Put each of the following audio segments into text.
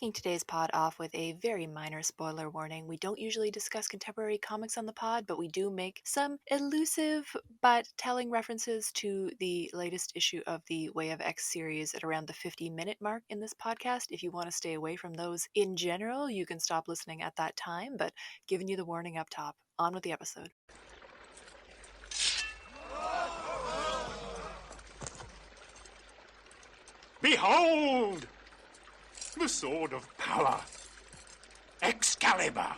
kicking today's pod off with a very minor spoiler warning. We don't usually discuss contemporary comics on the pod, but we do make some elusive but telling references to the latest issue of the Way of X series at around the 50-minute mark in this podcast. If you want to stay away from those in general, you can stop listening at that time, but giving you the warning up top. On with the episode. Behold! The sword of power, Excalibur.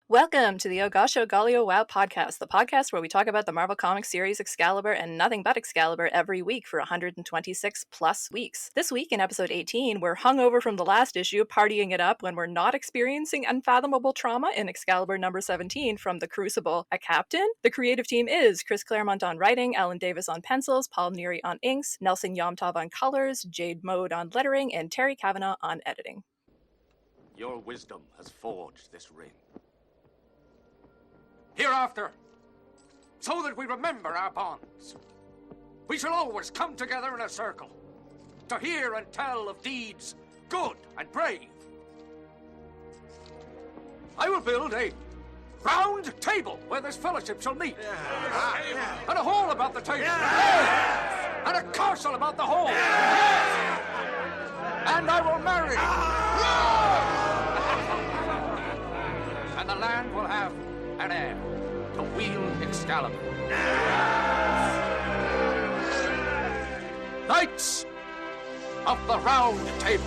Welcome to the Ogasho Galio Wow podcast, the podcast where we talk about the Marvel Comics series Excalibur and nothing but Excalibur every week for 126 plus weeks. This week in episode 18, we're hungover from the last issue, partying it up when we're not experiencing unfathomable trauma in Excalibur number 17 from the Crucible. A captain? The creative team is Chris Claremont on writing, Alan Davis on pencils, Paul Neary on inks, Nelson Yomtov on colors, Jade Mode on lettering, and Terry Kavanagh on editing. Your wisdom has forged this ring. Hereafter, so that we remember our bonds, we shall always come together in a circle to hear and tell of deeds good and brave. I will build a round table where this fellowship shall meet, and a hall about the table, and a castle about the hall, and I will marry, and the land will have an heir to wield Excalibur. Knights of the Round Table.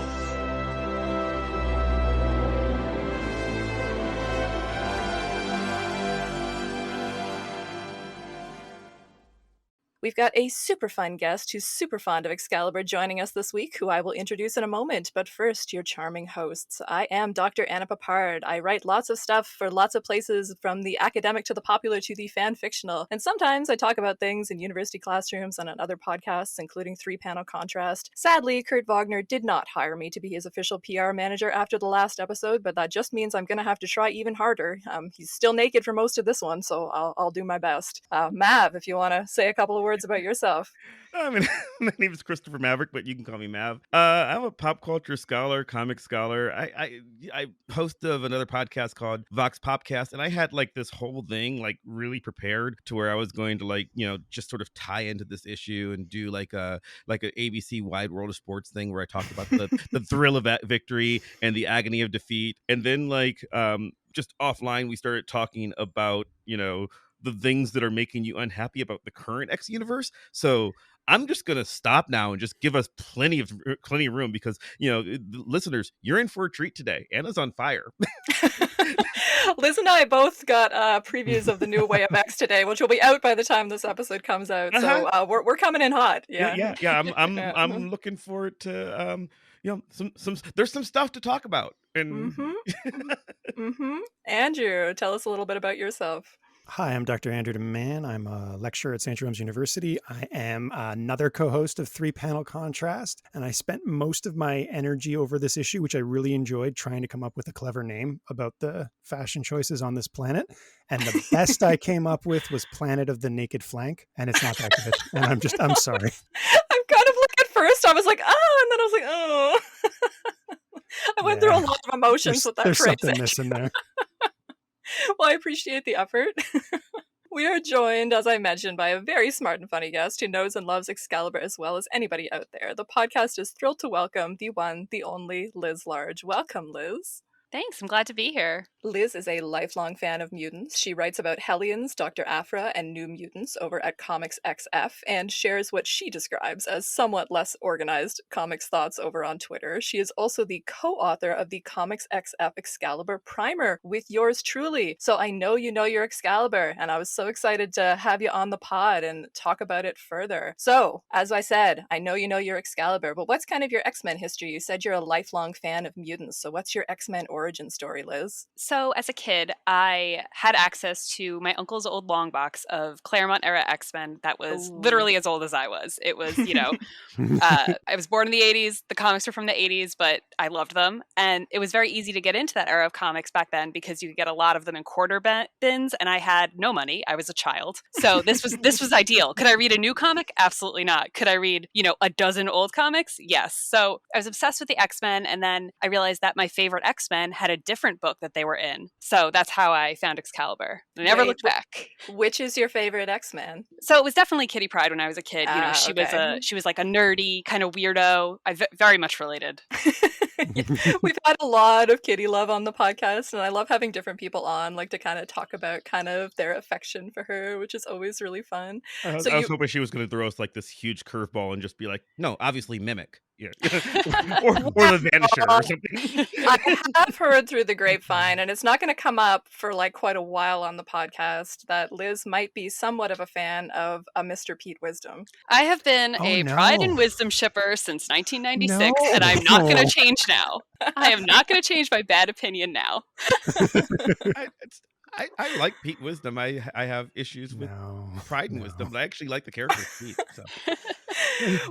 We've got a super fun guest who's super fond of Excalibur joining us this week, who I will introduce in a moment. But first, your charming hosts. I am Dr. Anna Papard. I write lots of stuff for lots of places, from the academic to the popular to the fan-fictional. And sometimes I talk about things in university classrooms and on other podcasts, including 3-Panel Contrast. Sadly, Kurt Wagner did not hire me to be his official PR manager after the last episode, but that just means I'm going to have to try even harder. He's still naked for most of this one, so I'll do my best. Mav, if you want to say a couple of words about yourself. I mean, my name is Christopher Maverick, but you can call me Mav. I'm a pop culture scholar, comic scholar. I host of another podcast called Vox Popcast, and I had like this whole thing like really prepared to where I was going to like, you know, just sort of tie into this issue and do like a ABC Wide World of Sports thing where I talk about the thrill of victory and the agony of defeat, and then like just offline we started talking about, you know, the things that are making you unhappy about the current X universe. So I'm just going to stop now and just give us plenty of room because, you know, listeners, you're in for a treat today. Anna's on fire. Liz and I both got previews of the new Way of X today, which will be out by the time this episode comes out. So we're coming in hot. Yeah. I'm looking forward to you know, some there's some stuff to talk about. And Andrew, tell us a little bit about yourself. Hi, I'm Dr. Andrew DeMann. I'm a lecturer at St. Jerome's University. I am another co-host of 3-Panel Contrast, and I spent most of my energy over this issue, which I really enjoyed, trying to come up with a clever name about the fashion choices on this planet. And the best I came up with was Planet of the Naked Flank, and it's not that good. And I'm sorry. I'm kind of like, at first I was like, oh, and then I was like, oh. I went through a lot of emotions with that phrase. There's something missing there. Well, I appreciate the effort. We are joined, as I mentioned, by a very smart and funny guest who knows and loves Excalibur as well as anybody out there. The podcast is thrilled to welcome the one, the only Liz Large. Welcome, Liz. Thanks, I'm glad to be here. Liz is a lifelong fan of mutants. She writes about Hellions, Dr. Aphra, and New Mutants over at ComicsXF and shares what she describes as somewhat less organized comics thoughts over on Twitter. She is also the co-author of the ComicsXF Excalibur Primer with yours truly. So I know you know your Excalibur, and I was so excited to have you on the pod and talk about it further. So, as I said, I know you know your Excalibur, but what's kind of your X-Men history? You said you're a lifelong fan of mutants, so what's your X-Men origin story, Liz? So, as a kid, I had access to my uncle's old long box of Claremont era X-Men that was literally as old as I was. It was, I was born in the 80s. The comics were from the 80s, but I loved them. And it was very easy to get into that era of comics back then because you could get a lot of them in quarter bins, and I had no money. I was a child. So this was ideal. Could I read a new comic? Absolutely not. Could I read, a dozen old comics? Yes. So I was obsessed with the X-Men, and then I realized that my favorite X-Men had a different book that they were in. So that's how I found Excalibur. I never looked back. Which is your favorite X-Men? So it was definitely Kitty Pryde when I was a kid. She was like a nerdy kind of weirdo. I very much related. We've had a lot of Kitty love on the podcast, and I love having different people on, like to kind of talk about kind of their affection for her, which is always really fun. I was hoping she was going to throw us like this huge curveball and just be like, no, obviously Mimic. Yeah. or the Vanisher or something. I have heard through the grapevine, and it's not going to come up for like quite a while on the podcast, that Liz might be somewhat of a fan of a Mr. Pete Wisdom. I have been a Pride and Wisdom shipper since 1996, and I'm not going to change now. I am not going to change my bad opinion now. I like Pete Wisdom. I have issues with Pride and Wisdom, but I actually like the character of Pete. So.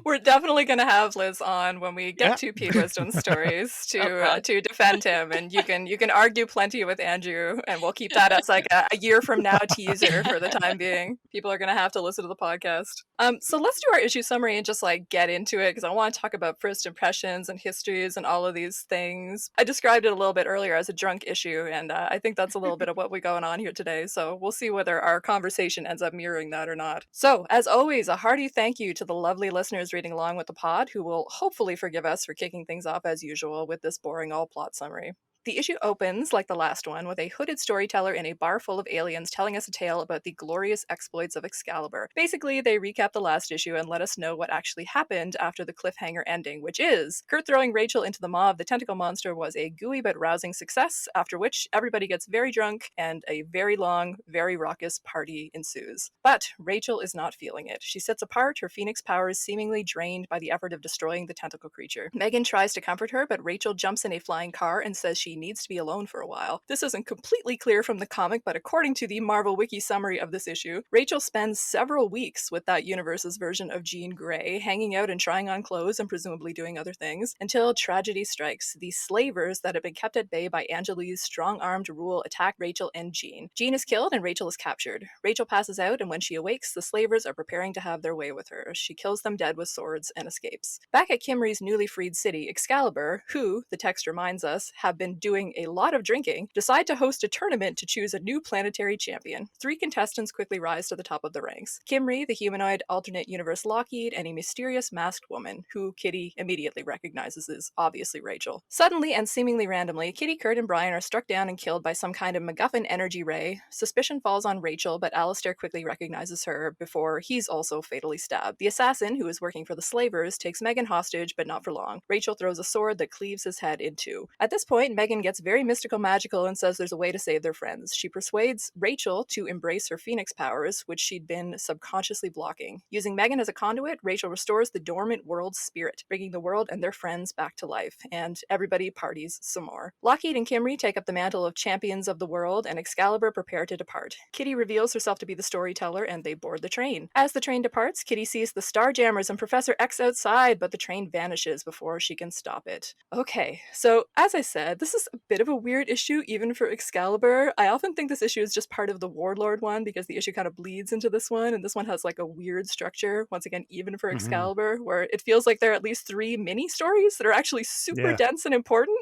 We're definitely going to have Liz on when we get to Pete Wisdom's stories to defend him, and you can argue plenty with Andrew, and we'll keep that as like a year from now teaser for the time being. People are going to have to listen to the podcast. So let's do our issue summary and just like get into it, because I want to talk about first impressions and histories and all of these things. I described it a little bit earlier as a drunk issue, and I think that's a little bit of what we going on here today. So we'll see whether our conversation ends up mirroring that or not. So as always, a hearty thank you to the lovely listeners reading along with the pod, who will hopefully forgive us for kicking things off as usual with this boring all-plot summary. The issue opens, like the last one, with a hooded storyteller in a bar full of aliens telling us a tale about the glorious exploits of Excalibur. Basically, they recap the last issue and let us know what actually happened after the cliffhanger ending, which is Kurt throwing Rachel into the maw of the tentacle monster was a gooey but rousing success, after which everybody gets very drunk and a very long, very raucous party ensues. But Rachel is not feeling it. She sits apart, her phoenix powers seemingly drained by the effort of destroying the tentacle creature. Meggan tries to comfort her, but Rachel jumps in a flying car and says she needs to be alone for a while. This isn't completely clear from the comic, but according to the Marvel Wiki summary of this issue, Rachel spends several weeks with that universe's version of Jean Grey, hanging out and trying on clothes and presumably doing other things, until tragedy strikes. The slavers that have been kept at bay by Angelique's strong-armed rule attack Rachel and Jean. Jean is killed and Rachel is captured. Rachel passes out, and when she awakes, the slavers are preparing to have their way with her. She kills them dead with swords and escapes. Back at Kimry's newly freed city, Excalibur, who, the text reminds us, have been doing a lot of drinking, decide to host a tournament to choose a new planetary champion. 3 contestants quickly rise to the top of the ranks. Kimry, the humanoid alternate universe Lockheed, and a mysterious masked woman, who Kitty immediately recognizes as obviously Rachel. Suddenly and seemingly randomly, Kitty, Kurt, and Brian are struck down and killed by some kind of MacGuffin energy ray. Suspicion falls on Rachel, but Alistaire quickly recognizes her before he's also fatally stabbed. The assassin, who is working for the slavers, takes Meggan hostage, but not for long. Rachel throws a sword that cleaves his head in 2. At this point, Meggan gets very mystical magical and says there's a way to save their friends. She persuades Rachel to embrace her phoenix powers, which she'd been subconsciously blocking. Using Meggan as a conduit, Rachel restores the dormant world's spirit, bringing the world and their friends back to life, and everybody parties some more. Lockheed and Kimry take up the mantle of champions of the world, and Excalibur prepare to depart. Kitty reveals herself to be the storyteller, and they board the train. As the train departs, Kitty sees the Starjammers and Professor X outside, but the train vanishes before she can stop it. Okay, so as I said, this is a bit of a weird issue even for Excalibur. I often think this issue is just part of the Warlord one because the issue kind of bleeds into this one, and this one has like a weird structure, once again, even for Excalibur, where it feels like there are at least 3 mini stories that are actually super dense and important.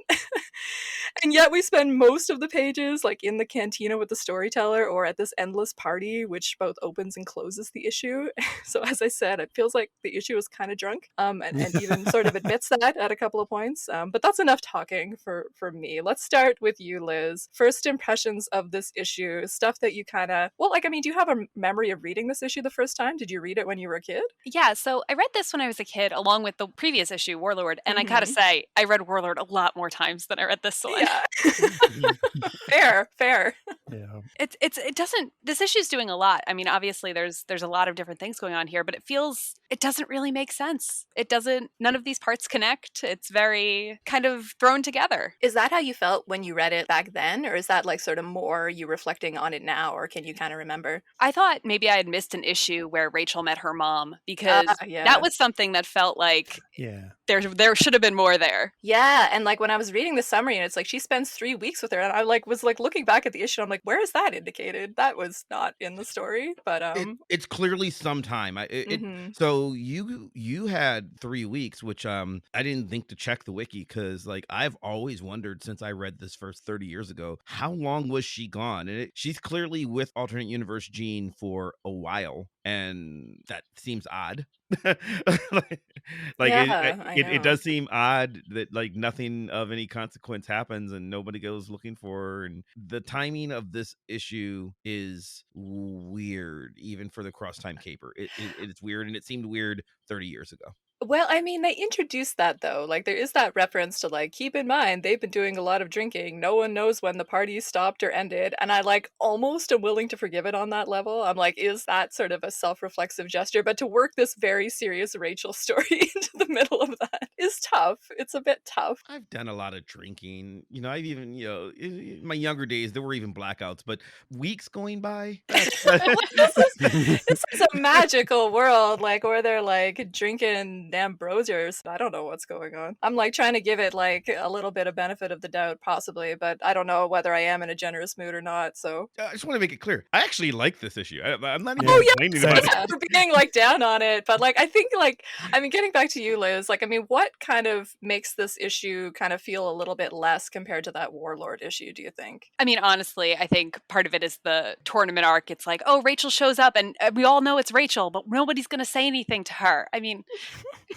And yet we spend most of the pages like in the cantina with the storyteller or at this endless party, which both opens and closes the issue. So as I said, it feels like the issue is kind of drunk, and even sort of admits that at a couple of points. But that's enough talking for me. Let's start with you, Liz. First impressions of this issue, stuff that you kind of, well, like, I mean, do you have a memory of reading this issue the first time? Did you read it when you were a kid? Yeah, so I read this when I was a kid, along with the previous issue, Warlord, and I gotta say, I read Warlord a lot more times than I read this one. Yeah. Fair. Yeah. It doesn't, this issue's doing a lot. I mean, obviously there's a lot of different things going on here, but it doesn't really make sense. None of these parts connect. It's very kind of thrown together. Is that how you felt when you read it back then? Or is that like sort of more you reflecting on it now? Or can you kind of remember? I thought maybe I had missed an issue where Rachel met her mom, because that was something that felt like there should have been more there. Yeah, and like when I was reading the summary and it's like she spends 3 weeks with her, and I like was like looking back at the issue, I'm like, where is that indicated? That was not in the story. But it's clearly some time. So you had 3 weeks, which I didn't think to check the wiki, because like I've always wondered since I read this first 30 years ago, how long was she gone? And she's clearly with alternate universe Jean for a while, and that seems odd. It does seem odd that like nothing of any consequence happens and nobody goes looking for her, and the timing of this issue is weird even for the cross time caper. It's weird, and it seemed weird 30 years ago. Well, I mean, they introduced that though. Like there is that reference to like, keep in mind, they've been doing a lot of drinking. No one knows when the party stopped or ended. And I like almost am willing to forgive it on that level. I'm like, is that sort of a self-reflexive gesture? But to work this very serious Rachel story into the middle of that is tough. It's a bit tough. I've done a lot of drinking. I've even, in my younger days, there were even blackouts, but weeks going by. This is a magical world, like where they're like drinking ambrosias. I don't know what's going on. I'm like trying to give it like a little bit of benefit of the doubt, possibly, but I don't know whether I am in a generous mood or not. So I just want to make it clear, I actually like this issue. I'm not even complaining about it. For being like down on it, but like I think like, I mean, getting back to you, Liz, like I mean, what kind of makes this issue kind of feel a little bit less compared to that Warlord issue, do you think? I mean, honestly, I think part of it is the tournament arc. It's like, oh, Rachel shows up and we all know it's Rachel, but nobody's going to say anything to her. I mean,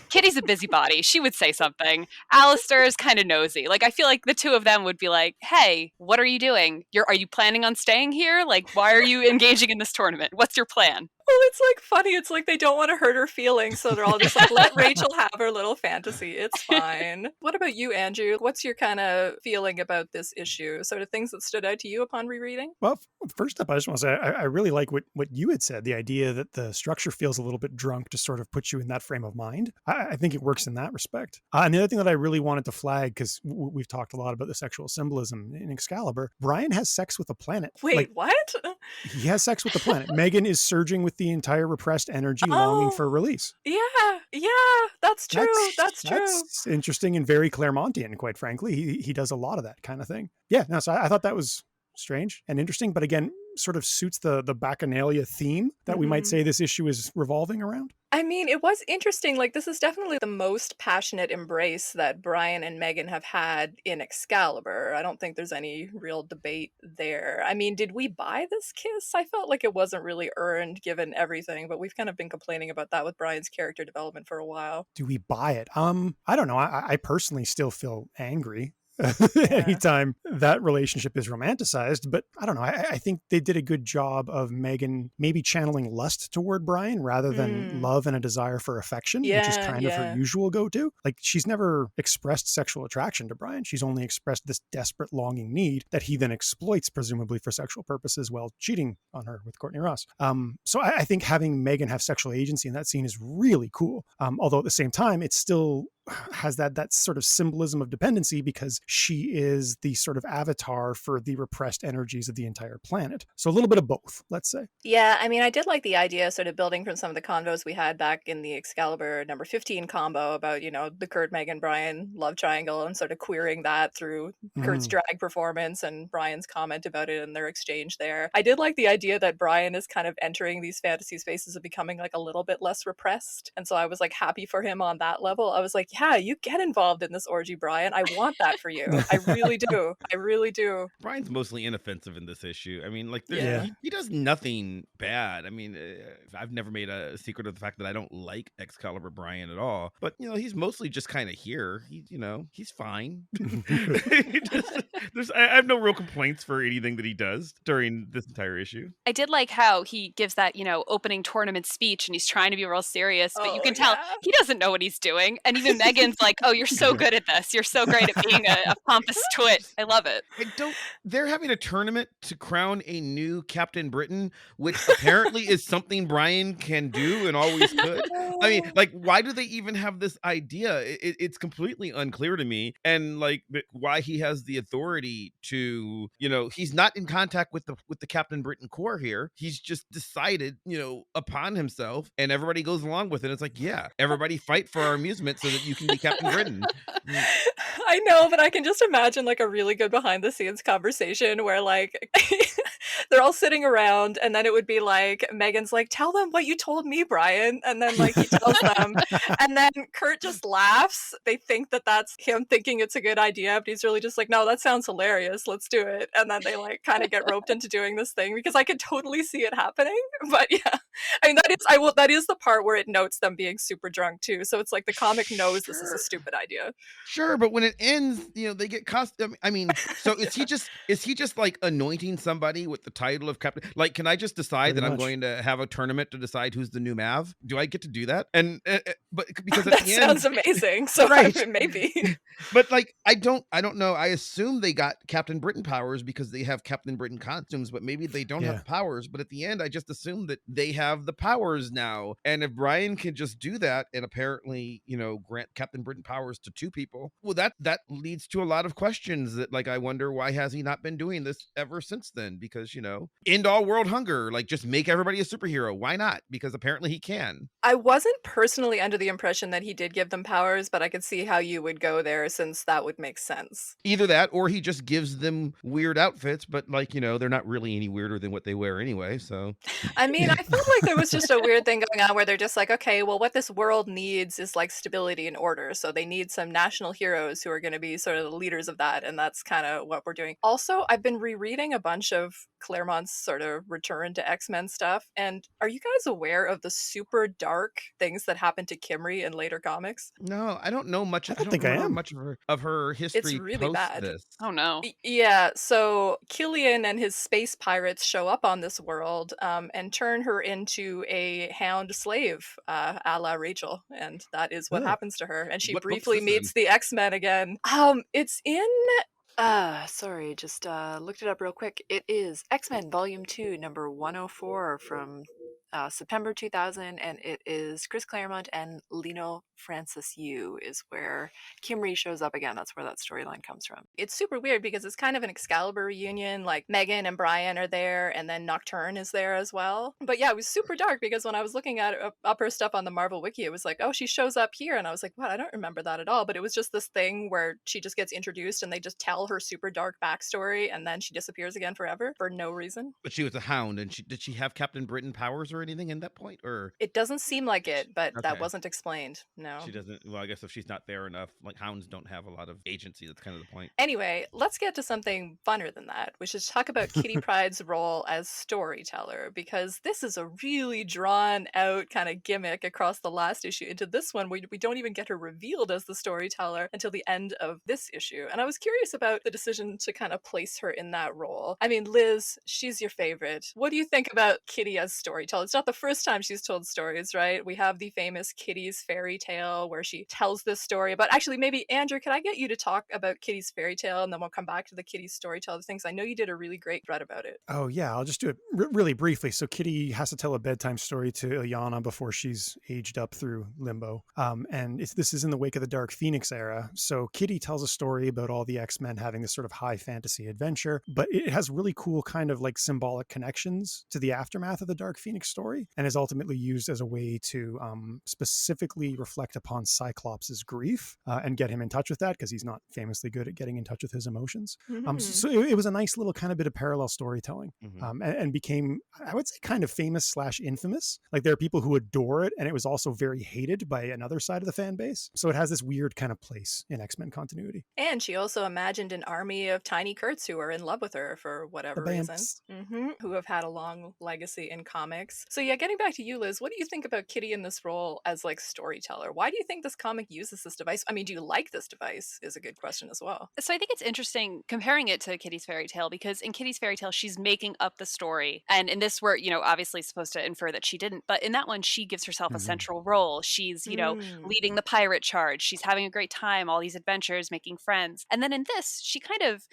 Kitty's a busybody. She would say something. Alistaire is kind of nosy. Like, I feel like the two of them would be like, hey, what are you doing? Are you planning on staying here? Like, why are you engaging in this tournament? What's your plan? Well, it's like funny. It's like they don't want to hurt her feelings, so they're all just like, let Rachel have her little fantasy. It's fine. What about you, Andrew? What's your kind of feeling about this issue? Sort of things that stood out to you upon rereading? Well, first up, I just want to say I really like what you had said, the idea that the structure feels a little bit drunk to sort of put you in that frame of mind. I think it works in that respect. And the other thing that I really wanted to flag, because we've talked a lot about the sexual symbolism in Excalibur, Brian has sex with a planet. Wait, what? He has sex with the planet. Meggan is surging with the entire repressed energy, longing for release. Yeah, that's true. That's true. That's interesting and very Claremontian, quite frankly. He does a lot of that kind of thing. Yeah, no, so I thought that was strange and interesting, but again, sort of suits the bacchanalia theme that we might say this issue is revolving around. I mean, it was interesting. Like, this is definitely the most passionate embrace that Brian and Meggan have had in Excalibur. I don't think there's any real debate there. I mean, did we buy this kiss? I felt like it wasn't really earned given everything, but we've kind of been complaining about that with Brian's character development for a while. Do we buy it? I don't know. I personally still feel angry anytime that relationship is romanticized, but I don't know. I think they did a good job of Meggan maybe channeling lust toward Brian rather than love and a desire for affection, which is kind of her usual go-to. Like, she's never expressed sexual attraction to Brian. She's only expressed this desperate longing need that he then exploits, presumably for sexual purposes, while cheating on her with Courtney Ross. So I think having Meggan have sexual agency in that scene is really cool. Although at the same time, it still has that sort of symbolism of dependency because she is the sort of avatar for the repressed energies of the entire planet. So a little bit of both, let's say. Yeah, I mean, I did like the idea sort of building from some of the convos we had back in the Excalibur number 15 combo about, the Kurt, Meggan, Brian love triangle and sort of queering that through Kurt's drag performance and Brian's comment about it and their exchange there. I did like the idea that Brian is kind of entering these fantasy spaces of becoming like a little bit less repressed. And so I was like happy for him on that level. I was like, yeah, you get involved in this orgy, Brian. I want that for you. I really do. I really do. Brian's mostly inoffensive in this issue. I mean, like, Yeah. he does nothing bad. I mean, I've never made a secret of the fact that I don't like Excalibur Brian at all. But, you know, he's mostly just kind of here. He's fine. I have no real complaints for anything that he does during this entire issue. I did like how he gives that, opening tournament speech and he's trying to be real serious, but you can tell he doesn't know what he's doing. And even Meggan's like, oh, you're so good at this. You're so great at being a pompous twit. I love it. They're having a tournament to crown a new Captain Britain, which apparently is something Brian can do and always could. I mean, like, why do they even have this idea? It's completely unclear to me. And like, why he has the authority to, he's not in contact with the Captain Britain Corps here. He's just decided, upon himself, and everybody goes along with it. It's like, yeah, everybody fight for our amusement so that you can be Captain Britain. I know, but I can just imagine like a really good behind the scenes conversation where like they're all sitting around and then it would be like Meggan's like, tell them what you told me, Brian. And then like he tells them and then Kurt just laughs. They think that that's him thinking it's a good idea, but he's really just like, no, that sounds hilarious. Let's do it. And then they like kind of get roped into doing this thing because I could totally see it happening. But yeah, I mean, that is the part where it notes them being super drunk too. So it's like the comic knows this is a stupid idea. Sure, but when it ends, they get I mean, so is he just like anointing somebody with the title of Captain? Like, can I just decide that I'm going to have a tournament to decide who's the new Mav? Do I get to do that? And but because at that the end, sounds amazing. So right. Maybe. But like, I don't know. I assume they got Captain Britain powers because they have Captain Britain costumes, but maybe they don't have powers. But at the end, I just assume that they have the powers now. And if Brian can just do that and apparently, grant Captain Britain powers to two people, well, that leads to a lot of questions that, like, I wonder, why has he not been doing this ever since then? Because, end all world hunger, like, just make everybody a superhero. Why not? Because apparently he can. I wasn't personally under the impression that he did give them powers, but I could see how you would go there since that would make sense. Either that or he just gives them weird outfits, but like, they're not really any weirder than what they wear anyway. So, I mean, I felt like there was just a weird thing going on where they're just like, okay, well, what this world needs is like stability and order. So they need some national heroes who are going to be sort of the leaders of that. And that's kind of what we're doing. Also, I've been rereading a bunch of Claremont's sort of return to X-Men stuff. And are you guys aware of the super dark things that happened to Kimry in later comics? No, I don't know much. I don't think I am. Much of her history. It's really bad. This. Oh no. Yeah, so Killian and his space pirates show up on this world and turn her into a hound slave, a la Rachel, and that is what happens to her. And she briefly meets the X-Men again. It's in sorry, just looked it up real quick. It is X-Men Volume 2, number 104 from September 2000, and it is Chris Claremont and Lino Francis Yu is where Kimry shows up again. That's where that storyline comes from. It's super weird because it's kind of an Excalibur reunion, like Meggan and Brian are there, and then Nocturne is there as well. But yeah, it was super dark because when I was looking at up her stuff on the Marvel Wiki, it was like, oh, she shows up here, and I was like, what? I don't remember that at all. But it was just this thing where she just gets introduced and they just tell her super dark backstory, and then she disappears again forever for no reason. But she was a hound, and did she have Captain Britain powers or anything in that point? Or it doesn't seem like it, but that wasn't explained. No, she doesn't. Well, I guess if she's not there enough, like, hounds don't have a lot of agency. That's kind of the point. Anyway, let's get to something funner than that, which is talk about Kitty Pryde's role as storyteller, because this is a really drawn out kind of gimmick across the last issue. Into this one, we don't even get her revealed as the storyteller until the end of this issue. And I was curious about the decision to kind of place her in that role. I mean, Liz, she's your favorite. What do you think about Kitty as storyteller? It's not the first time she's told stories, right? We have the famous Kitty's fairy tale where she tells this story. But actually, maybe, Andrew, can I get you to talk about Kitty's fairy tale, and then we'll come back to the Kitty's storyteller things? I know you did a really great thread about it. Oh, yeah. I'll just do it really briefly. So Kitty has to tell a bedtime story to Illyana before she's aged up through limbo. And this is in the wake of the Dark Phoenix era. So Kitty tells a story about all the X-Men having this sort of high fantasy adventure, but it has really cool kind of like symbolic connections to the aftermath of the Dark Phoenix story, and is ultimately used as a way to specifically reflect upon Cyclops' grief and get him in touch with that, because he's not famously good at getting in touch with his emotions. So it was a nice little kind of bit of parallel storytelling, and became, I would say, kind of famous / infamous. Like, there are people who adore it, and it was also very hated by another side of the fan base. So it has this weird kind of place in X-Men continuity. And she also imagined an army of tiny Kurts who are in love with her for whatever reason, who have had a long legacy in comics. So yeah, getting back to you, Liz, what do you think about Kitty in this role as like storyteller? Why do you think this comic uses this device? I mean, do you like this device is a good question as well. So I think it's interesting comparing it to Kitty's fairy tale, because in Kitty's fairy tale, she's making up the story. And in this, we're, you know, obviously supposed to infer that she didn't. But in that one, she gives herself a central role. She's, you know, leading the pirate charge. She's having a great time, all these adventures, making friends. And then in this, she kind of,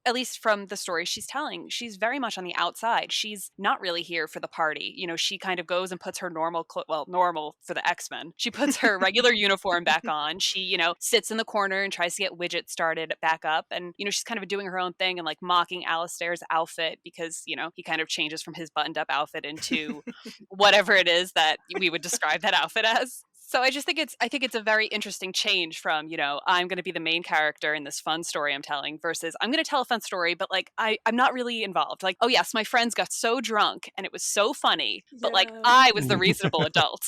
at least from the story she's telling, she's very much on the outside. She's not really here for the party. You know, she kind of goes and puts her normal for the X-Men. She puts her regular uniform back on. She, you know, sits in the corner and tries to get Widget started back up. And, you know, she's kind of doing her own thing and like mocking Alistaire's outfit because, you know, he kind of changes from his buttoned up outfit into whatever it is that we would describe that outfit as. So I just think it's a very interesting change from, you know, I'm going to be the main character in this fun story I'm telling versus I'm going to tell a fun story, but like I'm not really involved. Like, oh yes, my friends got so drunk and it was so funny, but like I was the reasonable adult.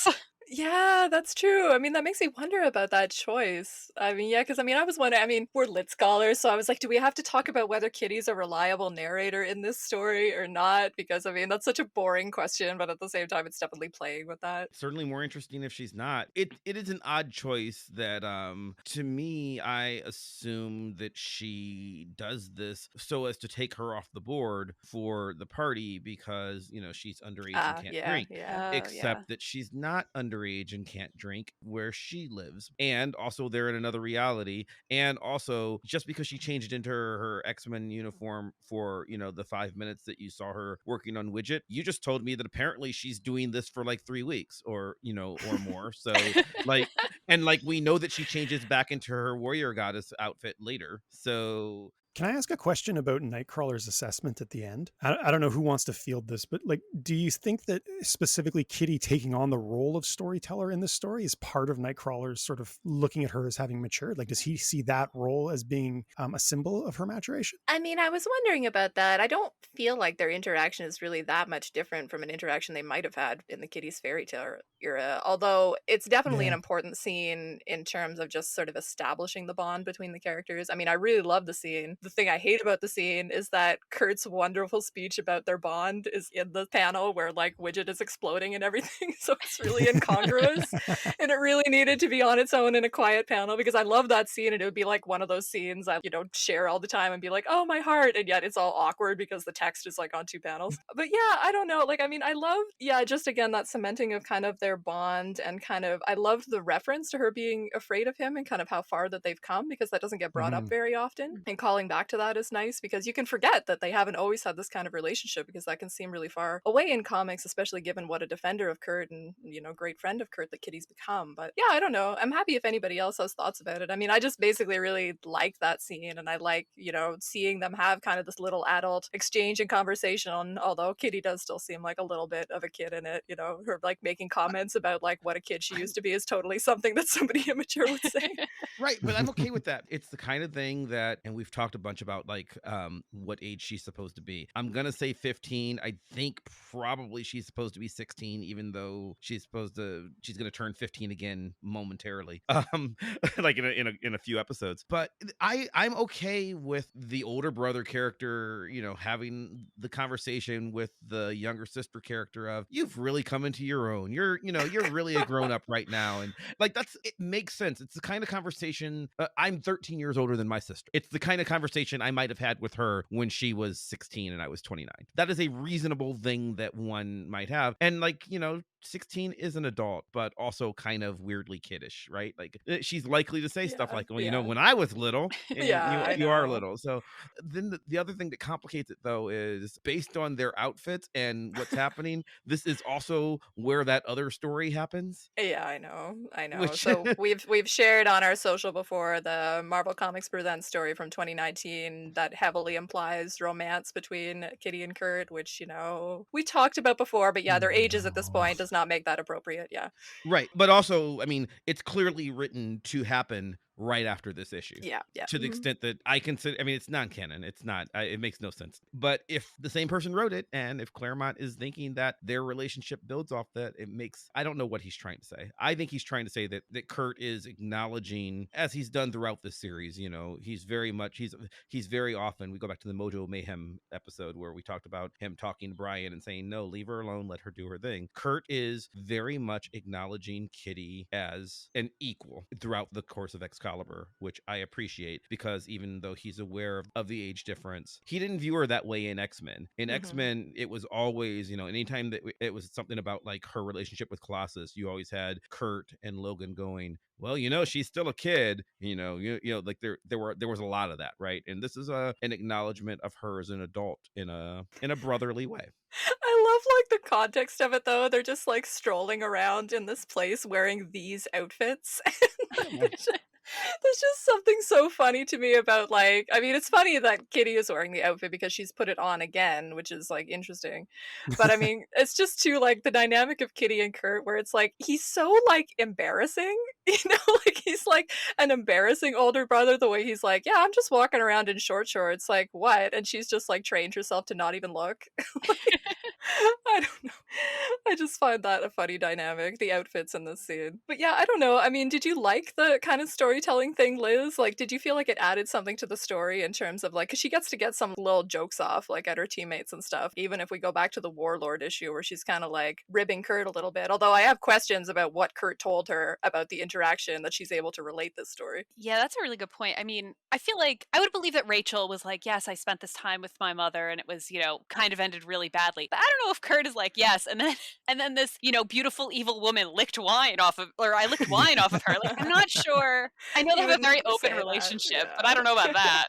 Yeah, that's true. I mean, that makes me wonder about that choice. I mean, yeah, because I mean, I was wondering, I mean, we're lit scholars, so I was like, do we have to talk about whether Kitty's a reliable narrator in this story or not? Because I mean, that's such a boring question, but at the same time, it's definitely playing with that. Certainly more interesting if she's not. It is an odd choice that to me, I assume that she does this so as to take her off the board for the party because, you know, she's underage and can't drink. Except that she's not underage and can't drink where she lives. And also they're in another reality. And also just because she changed into her X-Men uniform for, you know, the 5 minutes that you saw her working on Widget, you just told me that apparently she's doing this for like 3 weeks or, you know, or more. So like, and like, we know that she changes back into her warrior goddess outfit later. So can I ask a question about Nightcrawler's assessment at the end? I don't know who wants to field this, but like, do you think that specifically Kitty taking on the role of storyteller in this story is part of Nightcrawler's sort of looking at her as having matured? Like, does he see that role as being a symbol of her maturation? I mean, I was wondering about that. I don't feel like their interaction is really that much different from an interaction they might have had in the Kitty's fairy tale era, although it's definitely an important scene in terms of just sort of establishing the bond between the characters. I mean, I really love the scene. The thing I hate about the scene is that Kurt's wonderful speech about their bond is in the panel where like Widget is exploding and everything. So it's really incongruous and it really needed to be on its own in a quiet panel because I love that scene and it would be like one of those scenes I, you know, share all the time and be like, oh, my heart. And yet it's all awkward because the text is like on 2 panels. But yeah, I don't know. Like, I mean, I love, just again, that cementing of kind of their bond and kind of, I loved the reference to her being afraid of him and kind of how far that they've come because that doesn't get brought up very often. And calling back to that is nice because you can forget that they haven't always had this kind of relationship because that can seem really far away in comics, especially given what a defender of Kurt and, you know, great friend of Kurt that Kitty's become. But yeah, I don't know. I'm happy if anybody else has thoughts about it. I mean, I just basically really like that scene and I like, you know, seeing them have kind of this little adult exchange and conversation, although Kitty does still seem like a little bit of a kid in it, you know, her like making comments about like what a kid she used to be is totally something that somebody immature would say. Right, but I'm okay with that. It's the kind of thing that, and we've talked a bunch about like what age she's supposed to be. I'm gonna say 15. I think probably she's supposed to be 16, even though she's gonna turn 15 again momentarily. Like in a few episodes. But I'm okay with the older brother character, you know, having the conversation with the younger sister character of you've really come into your own. You're really a grown up right now, and like it makes sense. It's the kind of conversation. I'm 13 years older than my sister. It's the kind of conversation I might have had with her when she was 16 and I was 29. That is a reasonable thing that one might have. And like, you know, 16 is an adult, but also kind of weirdly kiddish, right? Like she's likely to say stuff like, well, when I was little, and Yeah, I you are know. little. So then the other thing that complicates it though is based on their outfits and what's happening, this is also where that other story happens. Yeah, I know. I know. Which So we've shared on our social before the Marvel Comics Presents story from 2019 that heavily implies romance between Kitty and Kurt, which, we talked about before, but yeah, their ages at this No. point does not make that appropriate. Yeah. right. But also, I mean, it's clearly written to happen right after this issue. Yeah. Yeah. To the extent that I consider, I mean, it's non-canon. It's not. It makes no sense. But if the same person wrote it, and if Claremont is thinking that their relationship builds off that, it makes. I don't know what he's trying to say. I think he's trying to say that Kurt is acknowledging, as he's done throughout this series. He's very much. He's very often. We go back to the Mojo Mayhem episode where we talked about him talking to Brian and saying, "No, leave her alone. Let her do her thing." Kurt is very much acknowledging Kitty as an equal throughout the course of Excalibur, which I appreciate, because even though he's aware of the age difference, he didn't view her that way in X-Men. In X-Men, it was always, anytime that it was something about like her relationship with Colossus, you always had Kurt and Logan going, well, she's still a kid, like there was a lot of that, right? And this is an acknowledgement of her as an adult in a brotherly way. I love like the context of it though. They're just like strolling around in this place wearing these outfits. Yeah. There's just something so funny to me about like, I mean, it's funny that Kitty is wearing the outfit because she's put it on again, which is like interesting. But I mean, it's just too like the dynamic of Kitty and Kurt where it's like he's so like embarrassing, like he's like an embarrassing older brother the way he's like, yeah, I'm just walking around in short shorts, like what? And she's just like trained herself to not even look. I don't know. I just find that a funny dynamic, the outfits in this scene. But yeah, I don't know. I mean, did you like the kind of storytelling thing, Liz? Like, did you feel like it added something to the story in terms of like, because she gets to get some little jokes off like at her teammates and stuff, even if we go back to the Warlord issue where she's kind of like ribbing Kurt a little bit. Although I have questions about what Kurt told her about the interaction that she's able to relate this story. Yeah, that's a really good point. I mean, I feel like I would believe that Rachel was like, yes, I spent this time with my mother and it was, kind of ended really badly. But I don't know if Kurt is like, yes, and then this, beautiful evil woman licked wine off of, or I licked wine off of her. Like, I'm not sure. I know they have a very open relationship, but I don't know about that.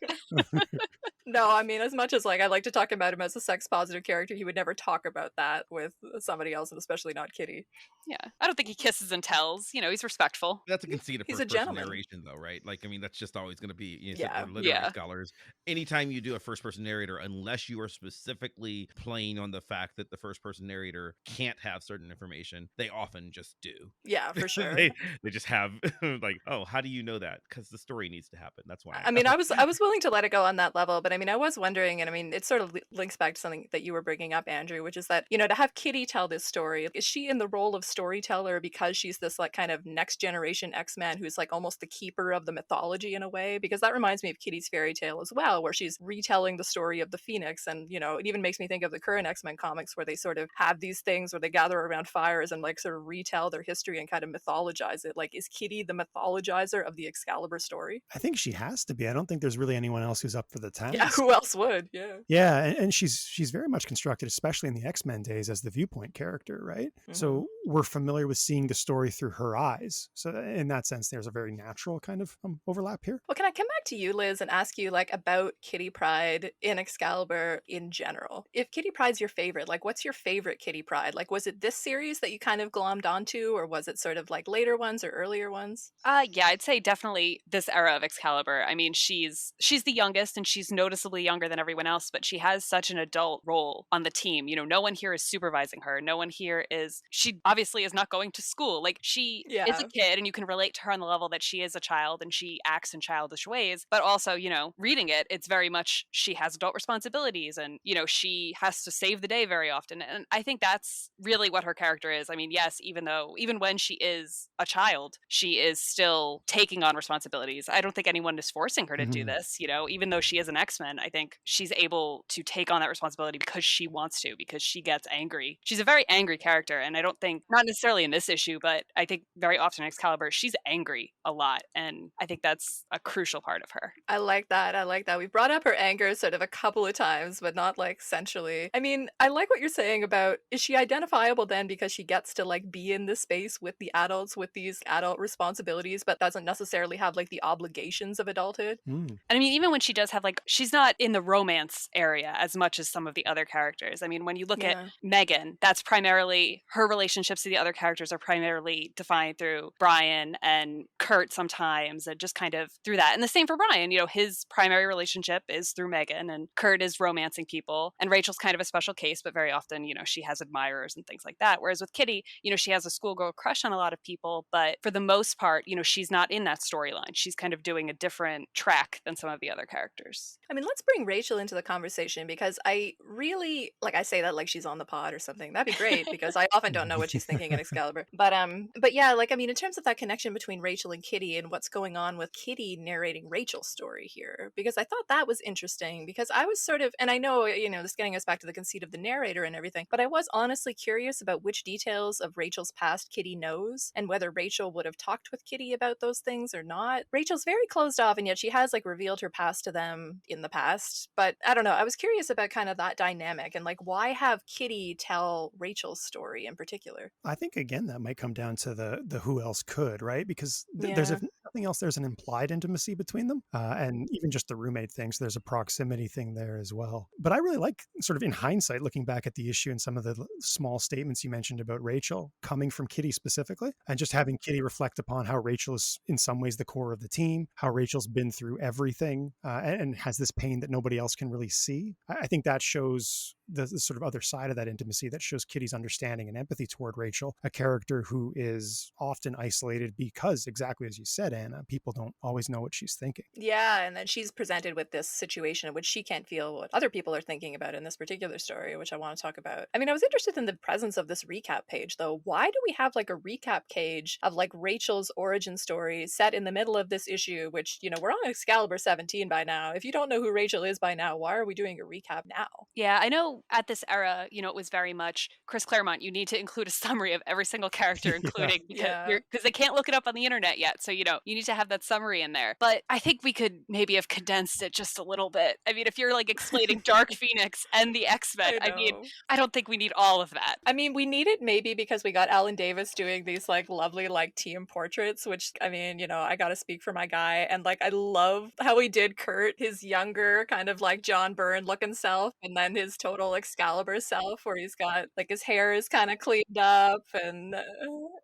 No, I mean, as much as like I like to talk about him as a sex positive character, he would never talk about that with somebody else, and especially not Kitty. Yeah, I don't think he kisses and tells. He's respectful. That's a conceit of He's a first person gentleman. narration, though, right? Like, I mean, that's just always going to be, Yeah. for literary scholars. Anytime you do a first person narrator, unless you are specifically playing on the fact that the first person narrator can't have certain information, they often just do. Yeah, for sure. they just have like, oh, how do you know that? Because the story needs to happen. That's why. I mean, I was willing to let it go on that level, but I mean, I was wondering, and I mean, it sort of links back to something that you were bringing up, Andrew, which is that, to have Kitty tell this story, is she in the role of storyteller because she's this like kind of next generation X-Men who's like almost the keeper of the mythology in a way? Because that reminds me of Kitty's fairy tale as well, where she's retelling the story of the Phoenix. And, it even makes me think of the current X-Men comics where they sort of have these things where they gather around fires and like sort of retell their history and kind of mythologize it. Like, is Kitty the mythologizer of the Excalibur story? I think she has to be. I don't think there's really anyone else who's up for the task. Yeah, who else would? Yeah. Yeah, and she's very much constructed, especially in the X-Men days, as the viewpoint character, right? Mm-hmm. So we're familiar with seeing the story through her eyes. So in that sense, there's a very natural kind of overlap here. Well, can I come back to you, Liz, and ask you like about Kitty Pryde in Excalibur in general? If Kitty Pryde's your favorite, like what's your favorite Kitty Pryde? Like, was it this series that you kind of glommed onto, or was it sort of like later ones or earlier ones? Yeah, I'd say definitely this era of Excalibur. I mean, she's the youngest and she's noticeably younger than everyone else, but she has such an adult role on the team. No one here is supervising her. No one here she obviously is not going to school. Like, she is a kid and you can relate to her on the level that she is a child and she acts in childish ways, but also, reading it's very much she has adult responsibilities and, she has to save the day very often. And I think that's really what her character is. I mean, yes, even when she is a child, she is still taking on responsibilities. I don't think anyone is forcing her to do this, even though she is an X-Men. I think she's able to take on that responsibility because she wants to, because she gets angry. She's a very angry character, and I don't think not necessarily in this issue, but I think very often in Excalibur, she's angry a lot. And I think that's a crucial part of her. I like that. I like that. We've brought up her anger sort of a couple of times, but not like centrally. I mean, I like what you're saying about, is she identifiable then because she gets to like be in this space with the adults with these adult responsibilities, but doesn't necessarily have like the obligations of adulthood? And I mean, even when she does have like, she's not in the romance area as much as some of the other characters. I mean, when you look at Meggan, that's primarily her relationships to the other characters are primarily defined through Brian and Kurt sometimes, and just kind of through that. And the same for Brian, you know, his primary relationship is through Meggan, and Kurt is romancing people. And Rachel's kind of a special case, but very often, you know, she has admirers and things like that. Whereas with Kitty, you know, she has a schoolgirl crush on a lot of people, but for the most part, you know, she's not in that storyline. She's kind of doing a different track than some of the other characters. I mean, let's bring Rachel into the conversation, because I really, like, I say that like she's on the pod or something. That'd be great, because I often don't know what she's thinking in Excalibur. But yeah, like, I mean, in terms of that connection between Rachel and Kitty and what's going on with Kitty narrating Rachel's story here, because I thought that was interesting, because I was sort of, and I know, you know, this getting us back to the conceit of the narrator and everything, but I was honestly curious about which details of Rachel's past Kitty knows, and whether Rachel would have talked with Kitty about those things or not. Rachel's very closed off, and yet she has like revealed her past to them in the past. But I don't know, I was curious about kind of that dynamic, and like, why have Kitty tell Rachel's story in particular? I think again that might come down to the who else could, right? Because there's, if nothing else, there's an implied intimacy between them, and even just the roommate thing, so there's a proximity thing there as well. But I really like, sort of in hindsight, looking back at the issue and some of the small statements you mentioned about Rachel coming from Kitty specifically, and just having Kitty reflect upon how Rachel is in some ways the core of the team, how Rachel's been through everything, and has this pain that nobody else can really see. I think that shows the sort of other side of that intimacy, that shows Kitty's understanding and empathy toward Rachel, a character who is often isolated because, exactly as you said, Anna, people don't always know what she's thinking. Yeah, and then she's presented with this situation in which she can't feel what other people are thinking about in this particular story, which I want to talk about. I mean, I was interested in the presence of this recap page, though. Why do we have like a recap page of like Rachel's origin story set in the middle of this issue, which, you know, we're on Excalibur 17 by now. If you don't know who Rachel is by now, why are we doing a recap now? Yeah, I know at this era, you know, it was very much Chris Claremont, you need to include a summary of every single character, including because they can't look it up on the internet yet. So, you know, you need to have that summary in there. But I think we could maybe have condensed it just a little bit. I mean, if you're like explaining Dark Phoenix and the X-Men, I mean, I don't think we need all of that. I mean, we need it maybe because we got Alan Davis doing these like lovely like team portraits, which, I mean, you know, I gotta speak for my guy. And like, I love how he did Kurt, his younger kind of like John Byrne looking self, and then his total Excalibur self, where he's got like his hair is kind of cleaned up, and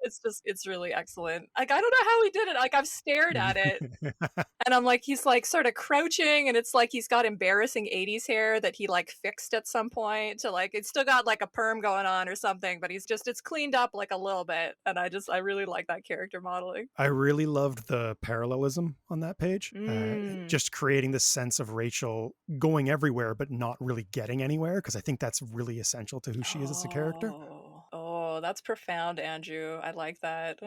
it's really excellent. Like, I don't know how he did it. Like, I've stared at it and I'm like, he's like sort of crouching, and it's like he's got embarrassing 80s hair that he like fixed at some point to like, it's still got like a perm going on or something, but it's cleaned up like a little bit. And I really like that character modeling. I really loved the parallelism on that page, just creating this sense of Rachel going everywhere but not really getting anywhere, because I think that's really essential to who she is as a character. Oh, that's profound, Andrew. I like that.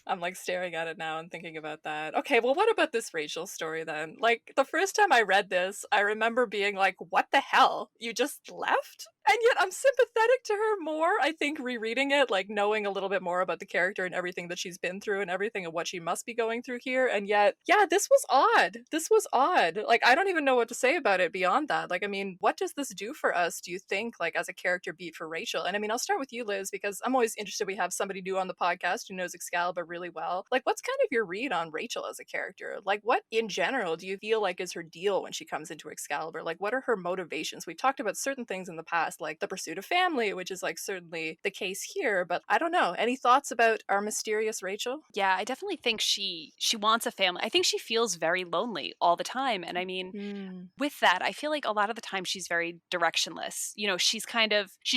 I'm like staring at it now and thinking about that. Okay, well, what about this Rachel story then? Like, the first time I read this, I remember being like, what the hell? You just left? And yet I'm sympathetic to her more, I think, rereading it, like knowing a little bit more about the character and everything that she's been through and everything and what she must be going through here. And yet, yeah, this was odd. This was odd. Like, I don't even know what to say about it beyond that. Like, I mean, what does this do for us, do you think, like, as a character beat for Rachel? And I mean, I'll start with you, Liz, because I'm always interested we have somebody new on the podcast who knows Excalibur really well. Like, what's kind of your read on Rachel as a character? Like, what in general do you feel like is her deal when she comes into Excalibur? Like, what are her motivations? We've talked about certain things in the past, like the pursuit of family, which is like certainly the case here, but I don't know. Any thoughts about our mysterious Rachel? Yeah, I definitely think she wants a family. I think she feels very lonely all the time. And I mean, with that, I feel like a lot of the time she's very directionless. You know, she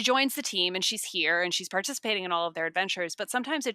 joins the team and she's here and she's participating in all of their adventures, but sometimes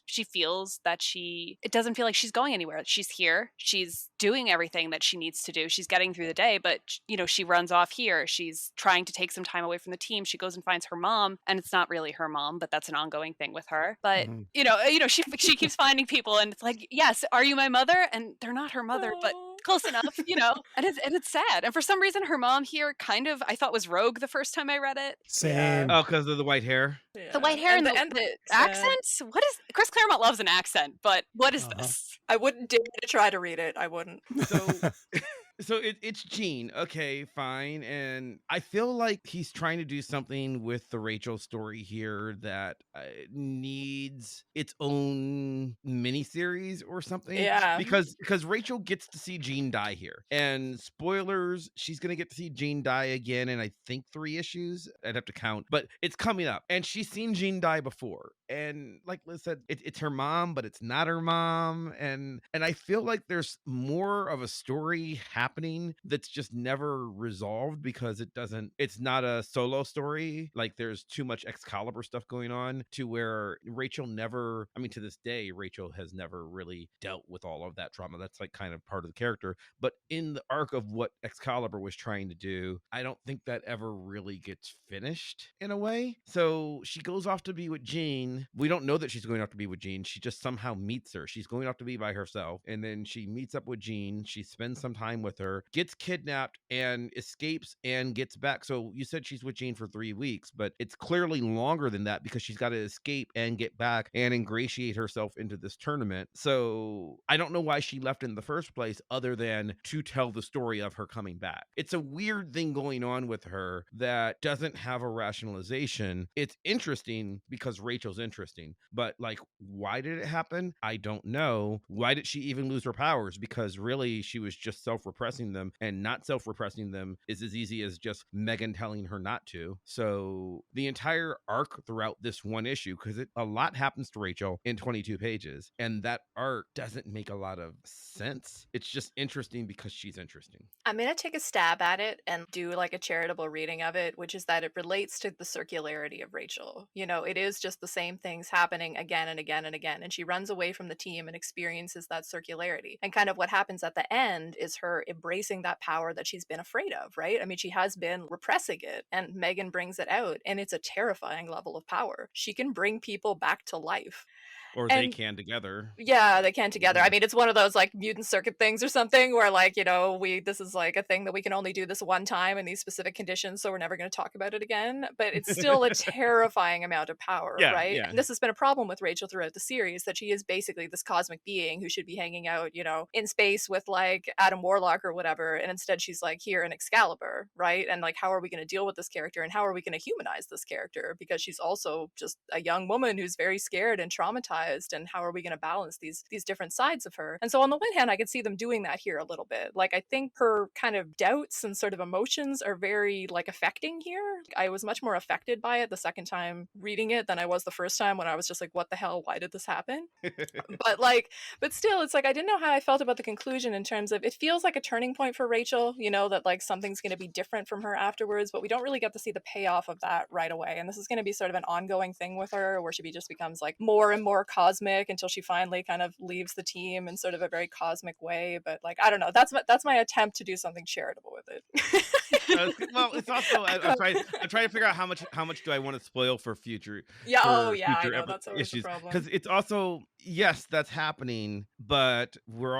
she feels that it doesn't feel like she's going anywhere. She's here, she's doing everything that she needs to do. She's getting through the day, but you know, she runs off here. She's trying to take some time away from the team. She goes and finds her mom, and it's not really her mom, but that's an ongoing thing with her. But you know, she keeps finding people, and it's like, yes, are you my mother? And they're not her mother, but Close enough, and it's sad. And for some reason, her mom here kind of I thought was rogue the first time I read it. Same. Oh, because of the white hair. The white hair and the accent. What is Chris Claremont loves an accent, but what is this? I wouldn't dare to try to read it. I wouldn't. So it's Jean. Okay, fine. And I feel like he's trying to do something with the Rachel story here that needs its own miniseries or something. Yeah. Because Rachel gets to see Jean die here. And spoilers, she's going to get to see Jean die again in, I think, 3 issues. I'd have to count. But it's coming up. And she's seen Jean die before. And like Liz said, it's her mom, but it's not her mom. And I feel like there's more of a story happening that's just never resolved because it's not a solo story. Like there's too much Excalibur stuff going on to where Rachel never, I mean, to this day, Rachel has never really dealt with all of that trauma. That's like kind of part of the character. But in the arc of what Excalibur was trying to do, I don't think that ever really gets finished in a way. So she goes off to be with Jean. We don't know that she's going off to be with Jean. She just somehow meets her. She's going off to be by herself. And then she meets up with Jean. She spends some time with her, gets kidnapped and escapes and gets back. So you said she's with Jean for 3 weeks, but it's clearly longer than that because she's got to escape and get back and ingratiate herself into this tournament. So I don't know why she left in the first place other than to tell the story of her coming back. It's a weird thing going on with her that doesn't have a rationalization. It's interesting because Rachel's interesting, but like, why did it happen? I don't know. Why did she even lose her powers? Because really she was just self-repressing them, and not self-repressing them is as easy as just Meggan telling her not to. So the entire arc throughout this one issue, because a lot happens to Rachel in 22 pages, and that arc doesn't make a lot of sense. It's just interesting because she's interesting. I'm going to take a stab at it and do like a charitable reading of it, which is that it relates to the circularity of Rachel. It is just the same things happening again and again and again. And she runs away from the team and experiences that circularity. And kind of what happens at the end is her embracing that power that she's been afraid of, right? I mean, she has been repressing it, and Meggan brings it out, and it's a terrifying level of power. She can bring people back to life. Or they can together. Yeah, they can together. I mean, it's one of those like mutant circuit things or something where like, this is like a thing that we can only do this one time in these specific conditions, so we're never going to talk about it again. But it's still a terrifying amount of power, right? Yeah. And this has been a problem with Rachel throughout the series, that she is basically this cosmic being who should be hanging out, in space with like Adam Warlock or whatever. And instead she's like here in Excalibur, right? And like, how are we going to deal with this character, and how are we going to humanize this character? Because she's also just a young woman who's very scared and traumatized, and how are we going to balance these different sides of her? And so on the one hand, I could see them doing that here a little bit. Like, I think her kind of doubts and sort of emotions are very like affecting here. I was much more affected by it the second time reading it than I was the first time, when I was just like, what the hell, why did this happen? but still, it's like I didn't know how I felt about the conclusion, in terms of it feels like a turning point for Rachel, that like something's going to be different from her afterwards, but we don't really get to see the payoff of that right away. And this is going to be sort of an ongoing thing with her, where she just becomes like more and more cosmic until she finally kind of leaves the team in sort of a very cosmic way. But like, I don't know, that's my attempt to do something charitable with it. Well, it's also I'm trying to figure out how much do I want to spoil for future. I know that's always issues, the problem, because it's also, yes, that's happening, but we're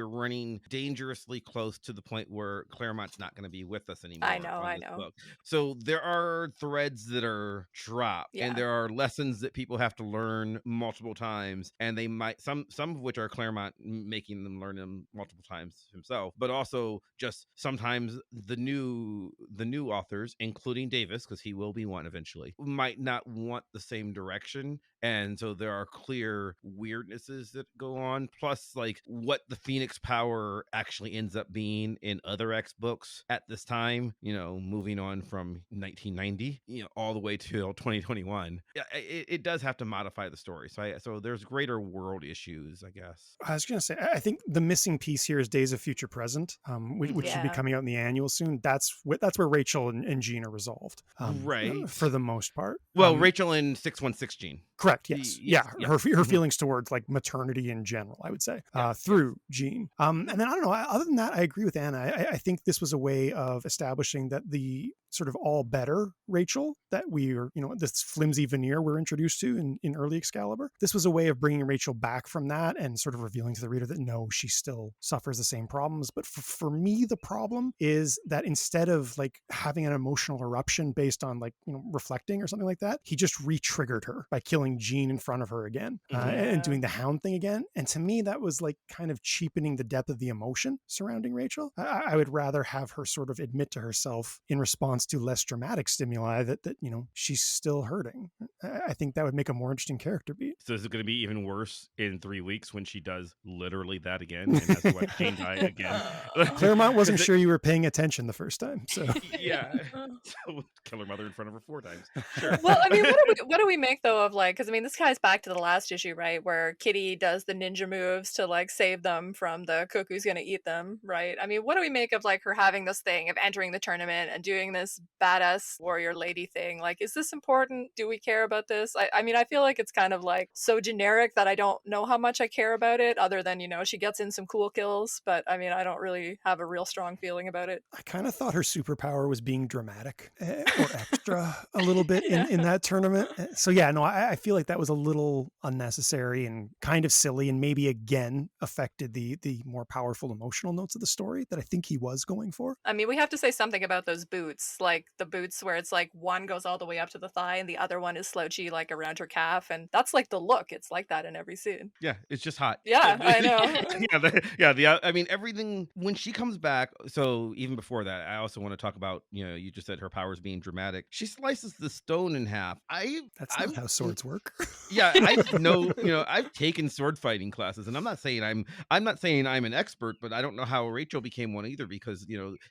running dangerously close to the point where Claremont's not going to be with us anymore. I know. Book. So there are threads that are dropped, and there are lessons that people have to learn multiple times, and they might some of which are Claremont making them learn them multiple times himself, but also just sometimes the new authors, including Davis, because he will be one eventually, might not want the same direction. And so there are clear weirdnesses that go on, plus like what the Phoenix power actually ends up being in other X books at this time, moving on from 1990, all the way to 2021. It does have to modify the story. So there's greater world issues, I guess. I was going to say, I think the missing piece here is Days of Future Present, which should be coming out in the annual soon. That's where Rachel and Jean are resolved, right, for the most part. Well, Rachel and 616 Jean. Correct. Correct. Yes. Yes. Yeah. Yeah. Her Mhm. feelings towards like maternity in general, I would say, Yeah. through Jean. And then I don't know. Other than that, I agree with Anna. I think this was a way of establishing that the sort of all better Rachel that we are, this flimsy veneer we're introduced to in early Excalibur. This was a way of bringing Rachel back from that and sort of revealing to the reader that no, she still suffers the same problems. But for me, the problem is that instead of like having an emotional eruption based on like, reflecting or something like that, he just re-triggered her by killing Jean in front of her again and doing the hound thing again. And to me, that was like kind of cheapening the depth of the emotion surrounding Rachel. I would rather have her sort of admit to herself in response to less dramatic stimuli that she's still hurting. I think that would make a more interesting character beat. So is it going to be even worse in 3 weeks when she does literally that again and has to watch Jean die again? Claremont wasn't sure you were paying attention the first time, so yeah. So kill her mother in front of her 4 times. Sure. Well, I mean, what do we make though of like? Because I mean, this ties back to the last issue, right, where Kitty does the ninja moves to like save them from the cook who's going to eat them, right? I mean, what do we make of like her having this thing of entering the tournament and doing this badass warrior lady thing? Like, is this important? Do we care about this? I mean, I feel like it's kind of like so generic that I don't know how much I care about it, other than she gets in some cool kills, but I mean, I don't really have a real strong feeling about it. I kind of thought her superpower was being dramatic or extra a little bit in that tournament. So yeah, no, I feel like that was a little unnecessary and kind of silly, and maybe again affected the more powerful emotional notes of the story that I think he was going for. I mean, we have to say something about those boots, like the boots where it's like one goes all the way up to the thigh and the other one is slouchy like around her calf, and that's like the look. It's like that in every scene. Yeah, it's just hot. Yeah, I know. I mean, everything when she comes back. So even before that, I also want to talk about. You just said her powers being dramatic. She slices the stone in half. That's not how swords work. Yeah, I know. I've taken sword fighting classes, and I'm not saying I'm an expert, but I don't know how Rachel became one either because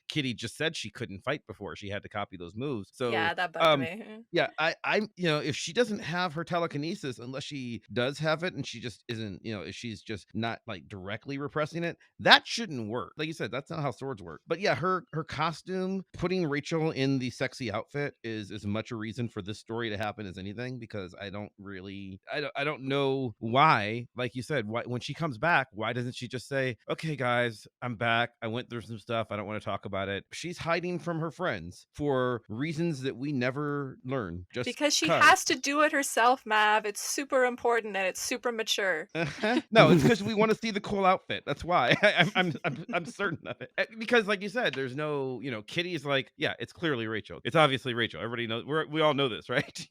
Kitty just said she couldn't fight before. She had to copy those moves. So yeah, that bugged me. yeah, I'm if she doesn't have her telekinesis, unless she does have it and she just isn't, if she's just not like directly repressing it, that shouldn't work. Like you said, that's not how swords work. But yeah, her costume, putting Rachel in the sexy outfit is as much a reason for this story to happen as anything, because I don't know why, like you said, why when she comes back, why doesn't she just say, okay guys, I'm back, I went through some stuff, I don't want to talk about it. She's hiding from her friends for reasons that we never learn, just because she has to do it herself, Mav. It's super important and it's super mature. No, it's because we want to see the cool outfit. That's why I'm certain of it. Because like you said, there's no, Kitty's like, yeah, it's clearly Rachel. It's obviously Rachel. Everybody knows. We all know this, right?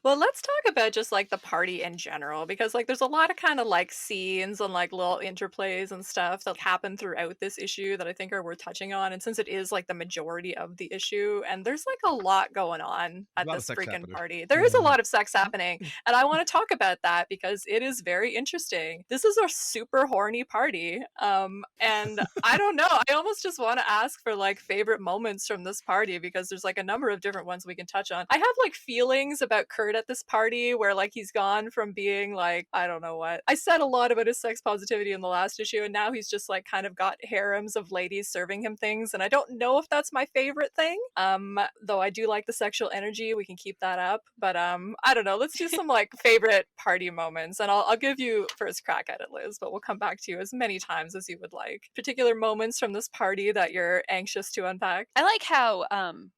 Well, let's talk about just like the party in general, because like there's a lot of kind of like scenes and like little interplays and stuff that happen throughout this issue that I think are worth touching on. And since it is like the majority of the issue, and there's like a lot going on at this freaking party, there is a lot of sex happening, and I want to talk about that because it is very interesting. This is a super horny party, and I don't know. I almost just want to ask for like favorite moments from this party, because there's like a number of different ones we can touch on. I have like feelings about Kurt at this party where like he's gone from being like, I don't know what. I said a lot about his sex positivity in the last issue, and now he's just like kind of got harems of ladies serving him things, and I don't know if that's my favorite thing. Though I do like the sexual energy, we can keep that up. But I don't know. Let's do some like favorite party moments, and I'll give you first crack at it, Liz, but we'll come back to you as many times as you would like. Particular moments from this party that you're anxious to unpack. I like how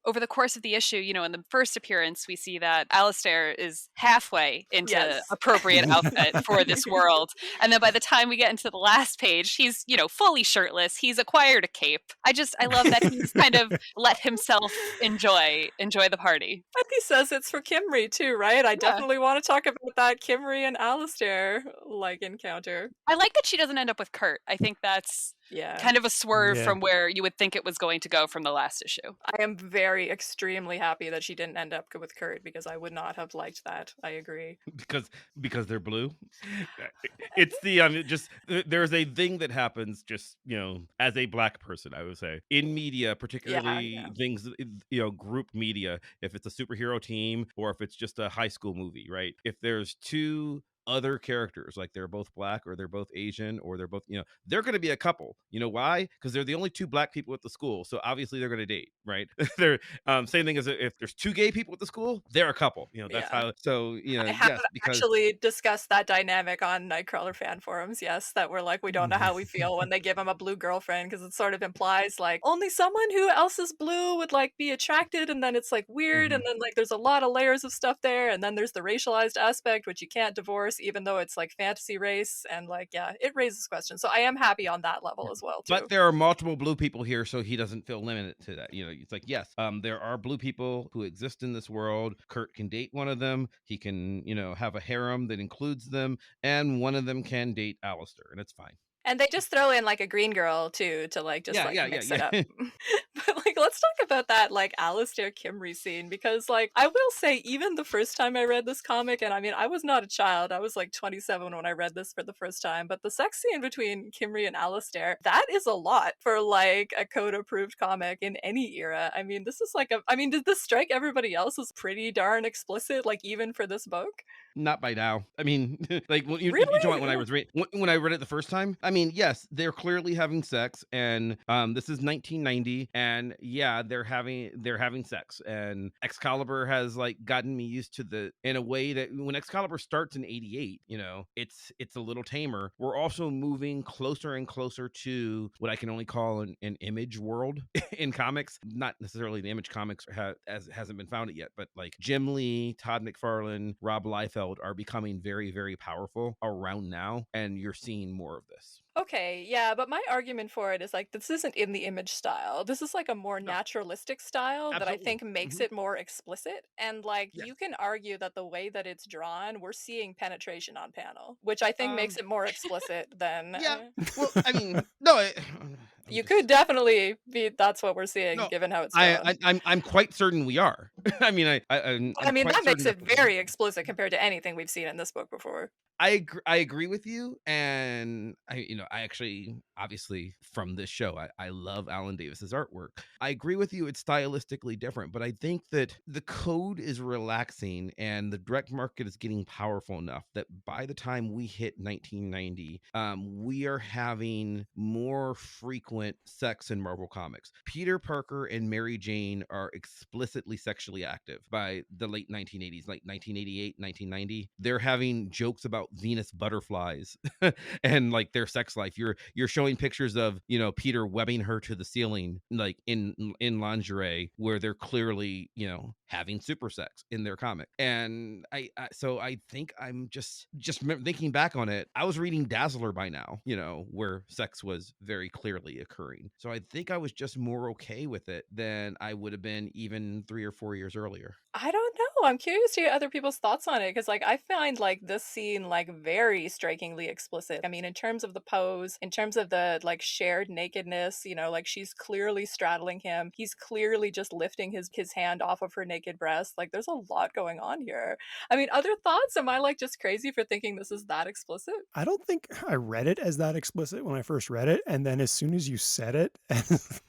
over the course of the issue, in the first appearance, we see that Alistaire is halfway into appropriate outfit for this world. And then by the time we get into the last page, he's, fully shirtless. He's acquired a cape. I love that he's kind of let himself enjoy the party. And he says it's for Kimry too, right? I definitely want to talk about that Kimry and Alistaire like encounter. I like that she doesn't end up with Kurt. I think that's kind of a swerve from where you would think it was going to go from the last issue. I am very extremely happy that she didn't end up with Kurt, because I would not have liked that. I agree. Because they're blue. It's the there's a thing that happens just as a black person, I would say, in media, particularly things group media, if it's a superhero team or if it's just a high school movie, right? If there's two other characters, like they're both black or they're both Asian or they're both, they're going to be a couple. You know why? Because they're the only two black people at the school, so obviously they're going to date, right? They're same thing as if there's two gay people at the school, they're a couple. That's Yeah. how. So I have yes, because actually discussed that dynamic on Nightcrawler fan forums, yes, that we're like, we don't know how we feel when they give him a blue girlfriend, because it sort of implies like only someone who else is blue would like be attracted, and then it's like weird, and then like there's a lot of layers of stuff there, and then there's the racialized aspect, which you can't divorce, even though it's like fantasy race, and like, yeah, it raises questions. So I am happy on that level as well, too. But there are multiple blue people here, so he doesn't feel limited to that. It's like, yes, there are blue people who exist in this world. Kurt can date one of them. He can, have a harem that includes them, and one of them can date Alistaire, and it's fine. And they just throw in like a green girl too to like just mix it up. But like, let's talk about that like Alistaire Kimry scene, because like I will say, even the first time I read this comic, and I mean I was not a child, I was like 27 when I read this for the first time, but the sex scene between Kimry and Alistaire, that is a lot for like a code approved comic in any era. I mean, this is like did this strike everybody else as pretty darn explicit, like even for this book? Not by now. I mean, like when you Really? when I was when I read it the first time. I mean, yes, they're clearly having sex, and this is 1990, and yeah, they're having sex, and Excalibur has like gotten me used to in a way that when Excalibur starts in 88, it's a little tamer. We're also moving closer and closer to what I can only call an image world in comics. Not necessarily the image comics as hasn't been founded yet, but like Jim Lee, Todd McFarlane, Rob Liefeld are becoming very, very powerful around now, and you're seeing more of this. Okay, yeah, but my argument for it is like this isn't in the image style. This is like a more naturalistic style that I Absolutely. think makes it more explicit. And like Yes. you can argue that the way that it's drawn, we're seeing penetration on panel, which I think makes it more explicit than Yeah. Well, I mean, no. you could definitely be. That's what we're seeing, No, given how it's drawn. I'm quite certain we are. I mean, I'm I mean, quite that makes certain it very explicit compared to anything we've seen in this book before. I agree with you, and I actually, obviously from this show, I love Alan Davis's artwork. I agree with you, it's stylistically different, but I think that the code is relaxing and the direct market is getting powerful enough that by the time we hit 1990, we are having more frequent sex in Marvel Comics. Peter Parker and Mary Jane are explicitly sexually active by the late 1980s, like 1988, 1990. They're having jokes about Venus butterflies and like their sex life. You're showing pictures of Peter webbing her to the ceiling like in lingerie, where they're clearly having super sex in their comic. And so I think I'm just thinking back on it, I was reading Dazzler by now, where sex was very clearly occurring. So I think I was just more okay with it than I would have been even 3 or 4 years earlier. I don't know. I'm curious to hear other people's thoughts on it, because like I find like this scene like very strikingly explicit. I mean, in terms of the pose, in terms of the like shared nakedness, like she's clearly straddling him. He's clearly just lifting his hand off of her naked breast. Like there's a lot going on here. I mean, other thoughts? Am I like just crazy for thinking this is that explicit? I don't think I read it as that explicit when I first read it, and then as soon as you said it,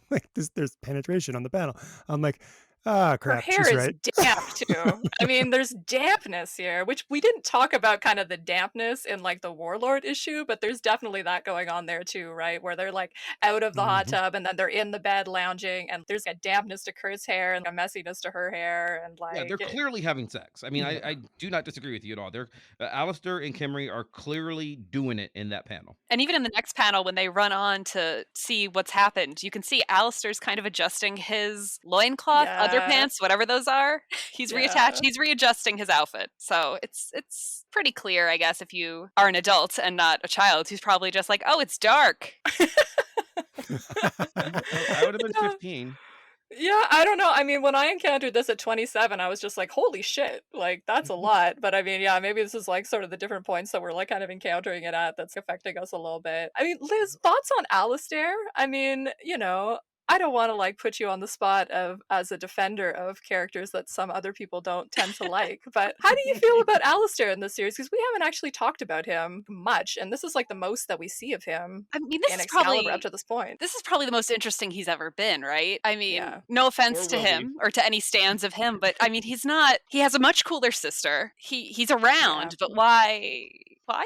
like there's penetration on the panel, I'm like, ah, crap, Her hair she's is right. damp too. I mean, there's dampness here, which we didn't talk about kind of the dampness in like the Warlord issue, but there's definitely that going on there too, right? Where they're like out of the hot tub and then they're in the bed lounging, and there's a dampness to Kurt's hair and a messiness to her hair, and Yeah, they're like clearly having sex. I mean, I do not disagree with you at all. They're Alistaire and Kimry are clearly doing it in that panel. And even in the next panel, when they run on to see what's happened, you can see Alistair's kind of adjusting his loincloth, yeah, underpants, whatever those are. He's reattached, yeah. he's readjusting his outfit. So it's pretty clear, I guess, if you are an adult and not a child who's probably just like, oh, it's dark. I would have been 15. Yeah, I don't know. I mean, when I encountered this at 27, I was just like, holy shit, like, that's a lot. But I mean, yeah, maybe this is like sort of the different points that we're like kind of encountering it at that's affecting us a little bit. I mean, Liz, thoughts on Alistaire? I mean, I don't want to like put you on the spot of as a defender of characters that some other people don't tend to like, but how do you feel about Alistaire in this series? Because we haven't actually talked about him much, and this is like the most that we see of him I mean, in Excalibur up to this point. this is probably the most interesting he's ever been, right? I mean, Yeah. no offense Or to will be. him or to any stands of him, but I mean, he has a much cooler sister. He's Yeah. around, but why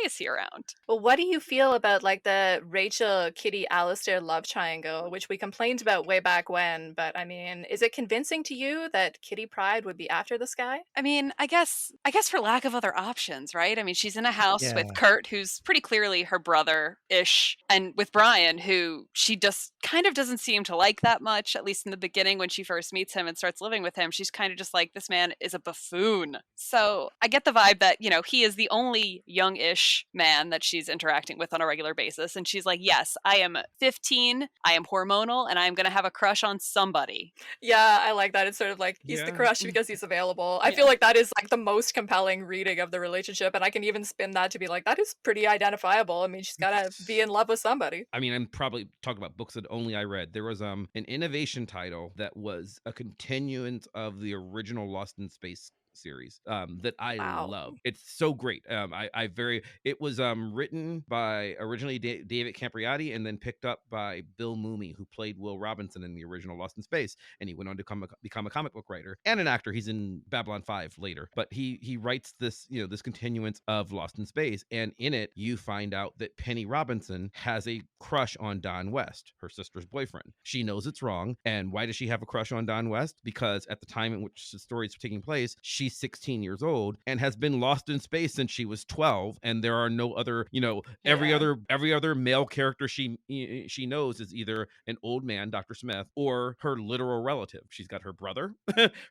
is he around? Well, what do you feel about like the Rachel, Kitty, Alistair love triangle, which we complained about way back when? But I mean, is it convincing to you that Kitty Pryde would be after this guy? I mean, I guess for lack of other options, right? I mean, she's in a house with Yeah. Kurt, who's pretty clearly her brother-ish, and with Brian, who she just kind of doesn't seem to like that much, at least in the beginning when she first meets him and starts living with him. She's kind of just like, this man is a buffoon. So I get the vibe that, you know, he is the only young-ish man that she's interacting with on a regular basis. And she's like, yes, I am 15, I am hormonal, and I'm going to have a crush on somebody. Yeah, I like that. It's sort of like he's the Yeah. crush because he's available. I feel like that is like the most compelling reading of the relationship, and I can even spin that to be like, that is pretty identifiable. I mean, she's gotta be in love with somebody. I mean, I'm probably talking about books that only I read. There was an innovation title that was a continuance of the original Lost in Space series that I Wow. love. It's so great. It was written by originally David Campriotti and then picked up by Bill Mooney, who played Will Robinson in the original Lost in Space, and he went on to become a comic book writer and an actor. He's in Babylon 5 later, but he writes this, you know, this continuance of Lost in Space, and in it you find out that Penny Robinson has a crush on Don West, her sister's boyfriend. She knows it's wrong, and why does she have a crush on Don West? Because at the time in which the story is taking place, she's 16 years old and has been lost in space since she was 12, and there are no other, you know, every other male character she knows is either an old man, Dr. Smith, or her literal relative. She's got her brother,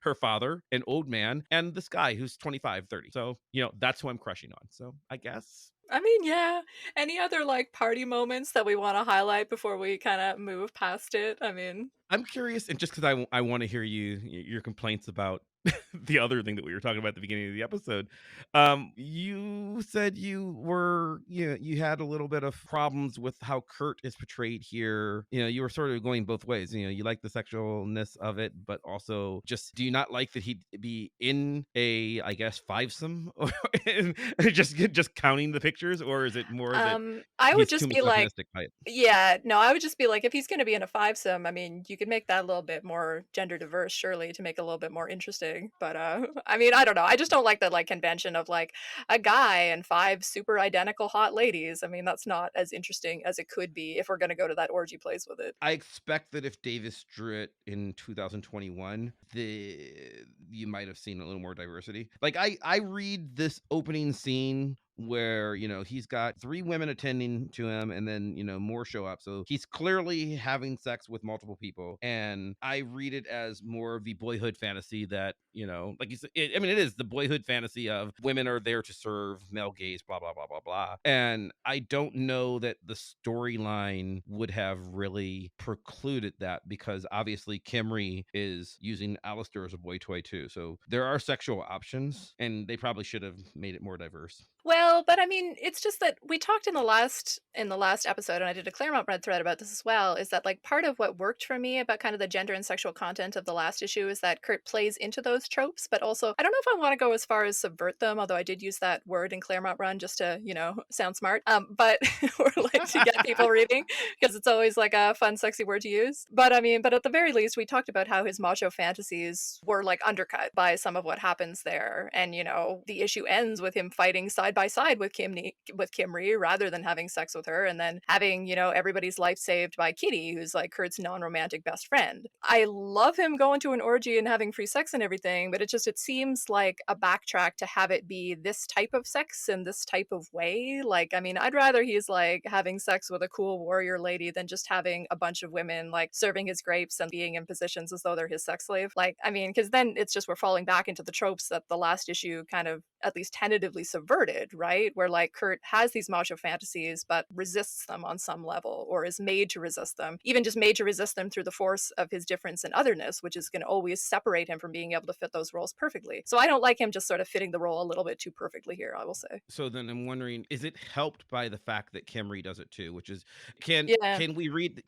her father, an old man, and this guy who's 25, 30. So, you know, that's who I'm crushing on. So I guess. I mean, yeah. Any other like party moments that we want to highlight before we kind of move past it? I mean, I'm curious, and just because I want to hear your complaints about the other thing that we were talking about at the beginning of the episode. You said you had a little bit of problems with how Kurt is portrayed here. You know, you were sort of going both ways. You know, you like the sexualness of it, but also just do you not like that he'd be in a, I guess, fivesome, or just counting the pictures, or is it more that I would he's just too be like, misogynistic by it? yeah, no, I would just be like, if he's going to be in a fivesome, I mean, you could make that a little bit more gender diverse, surely, to make it a little bit more interesting. But I mean, I don't know. I just don't like that like convention of like a guy and 5 super identical hot ladies. I mean, that's not as interesting as it could be if we're going to go to that orgy place with it. I expect that if Davis drew it in 2021, you might have seen a little more diversity. Like I read this opening scene where, you know, he's got 3 women attending to him, and then, you know, more show up, so he's clearly having sex with multiple people, and I read it as more of the boyhood fantasy that, you know, like you said, I mean, it is the boyhood fantasy of women are there to serve male gaze, blah blah blah blah blah. And I don't know that the storyline would have really precluded that, because obviously Kimry is using Alistair as a boy toy too, so there are sexual options, and they probably should have made it more diverse. Well, but I mean, it's just that we talked in the last episode, and I did a Claremont Red thread about this as well, is that like part of what worked for me about kind of the gender and sexual content of the last issue is that Kurt plays into those tropes, but also I don't know if I want to go as far as subvert them, although I did use that word in Claremont Run just to, you know, sound smart. But or like to get people reading, because it's always like a fun, sexy word to use. But I mean, but at the very least, we talked about how his macho fantasies were like undercut by some of what happens there, and you know, the issue ends with him fighting side by side with Kimry rather than having sex with her, and then having, you know, everybody's life saved by Kitty, who's like Kurt's non-romantic best friend. I love him going to an orgy and having free sex and everything, but it seems like a backtrack to have it be this type of sex in this type of way. Like, I mean, I'd rather he's like having sex with a cool warrior lady than just having a bunch of women like serving his grapes and being in positions as though they're his sex slave. Like, I mean, because then it's just we're falling back into the tropes that the last issue kind of at least tentatively subverted, did, right? Where like Kurt has these macho fantasies, but resists them on some level, or is made to resist them, even just made to resist them through the force of his difference and otherness, which is going to always separate him from being able to fit those roles perfectly. So I don't like him just sort of fitting the role a little bit too perfectly here, I will say. So then I'm wondering, is it helped by the fact that Kimry does it too? Which is, Yeah. can we read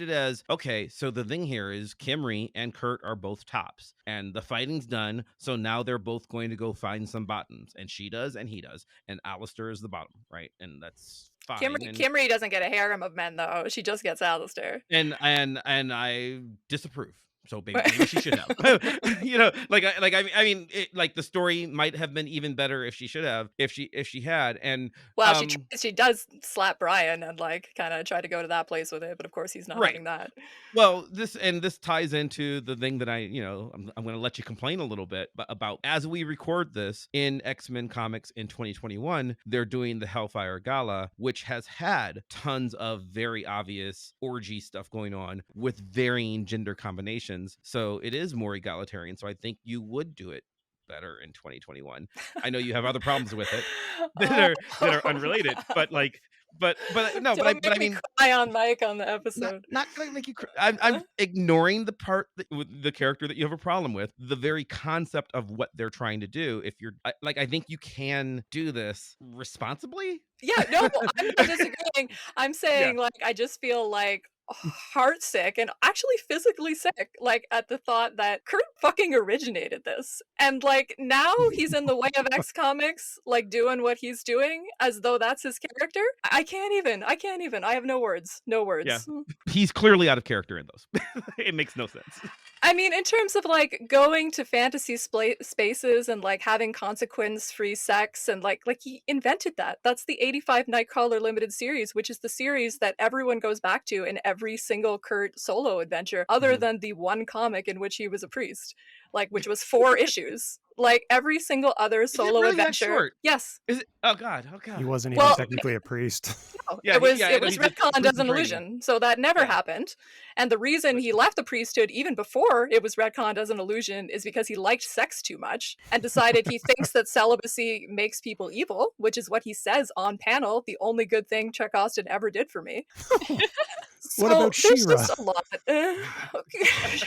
it as, okay, so the thing here is Kimry and Kurt are both tops, and the fighting's done, so now they're both going to go find some bottoms, and she does, and he does, and Alistaire is the bottom, right? And that's fine. Kimry doesn't get a harem of men though; she just gets Alistaire. And I disapprove. So maybe she should have. I mean, like the story might have been even better if she should have, if she had. And well, she does slap Brian and like kind of try to go to that place with it, but of course he's not right. having that. Well, this ties into the thing that I'm going to let you complain a little bit about. As we record this in X-Men Comics in 2021, they're doing the Hellfire Gala, which has had tons of very obvious orgy stuff going on with varying gender combinations. So it is more egalitarian. So I think you would do it better in 2021. I know you have other problems with it that are unrelated, but like but no, Don't but I mean, cry on Mike on the episode. Not gonna make you cry. I'm ignoring the part with the character that you have a problem with. The very concept of what they're trying to do. If you're I think you can do this responsibly. Yeah, no, I'm not disagreeing. I'm saying like I just feel like heartsick and actually physically sick, like at the thought that Kurt fucking originated this, and like now he's in the way of X Comics, like doing what he's doing as though that's his character. I can't even. I have no words. Yeah, he's clearly out of character in those. It makes no sense. I mean, in terms of like going to fantasy spaces and like having consequence-free sex and like he invented that. That's the 85 Nightcrawler limited series, which is the series that everyone goes back to in every single Kurt solo adventure, other than the one comic in which he was a priest, like which was 4 issues. Like every single other solo really adventure. That short? Yes. Is it? Oh God. He wasn't even technically a priest. No, it was retconned as an illusion, so that never happened. And the reason he left the priesthood even before it was retconned as an illusion is because he liked sex too much and decided he thinks that celibacy makes people evil, which is what he says on panel. The only good thing Chuck Austin ever did for me. What about She-Ra? Just a lot. Okay.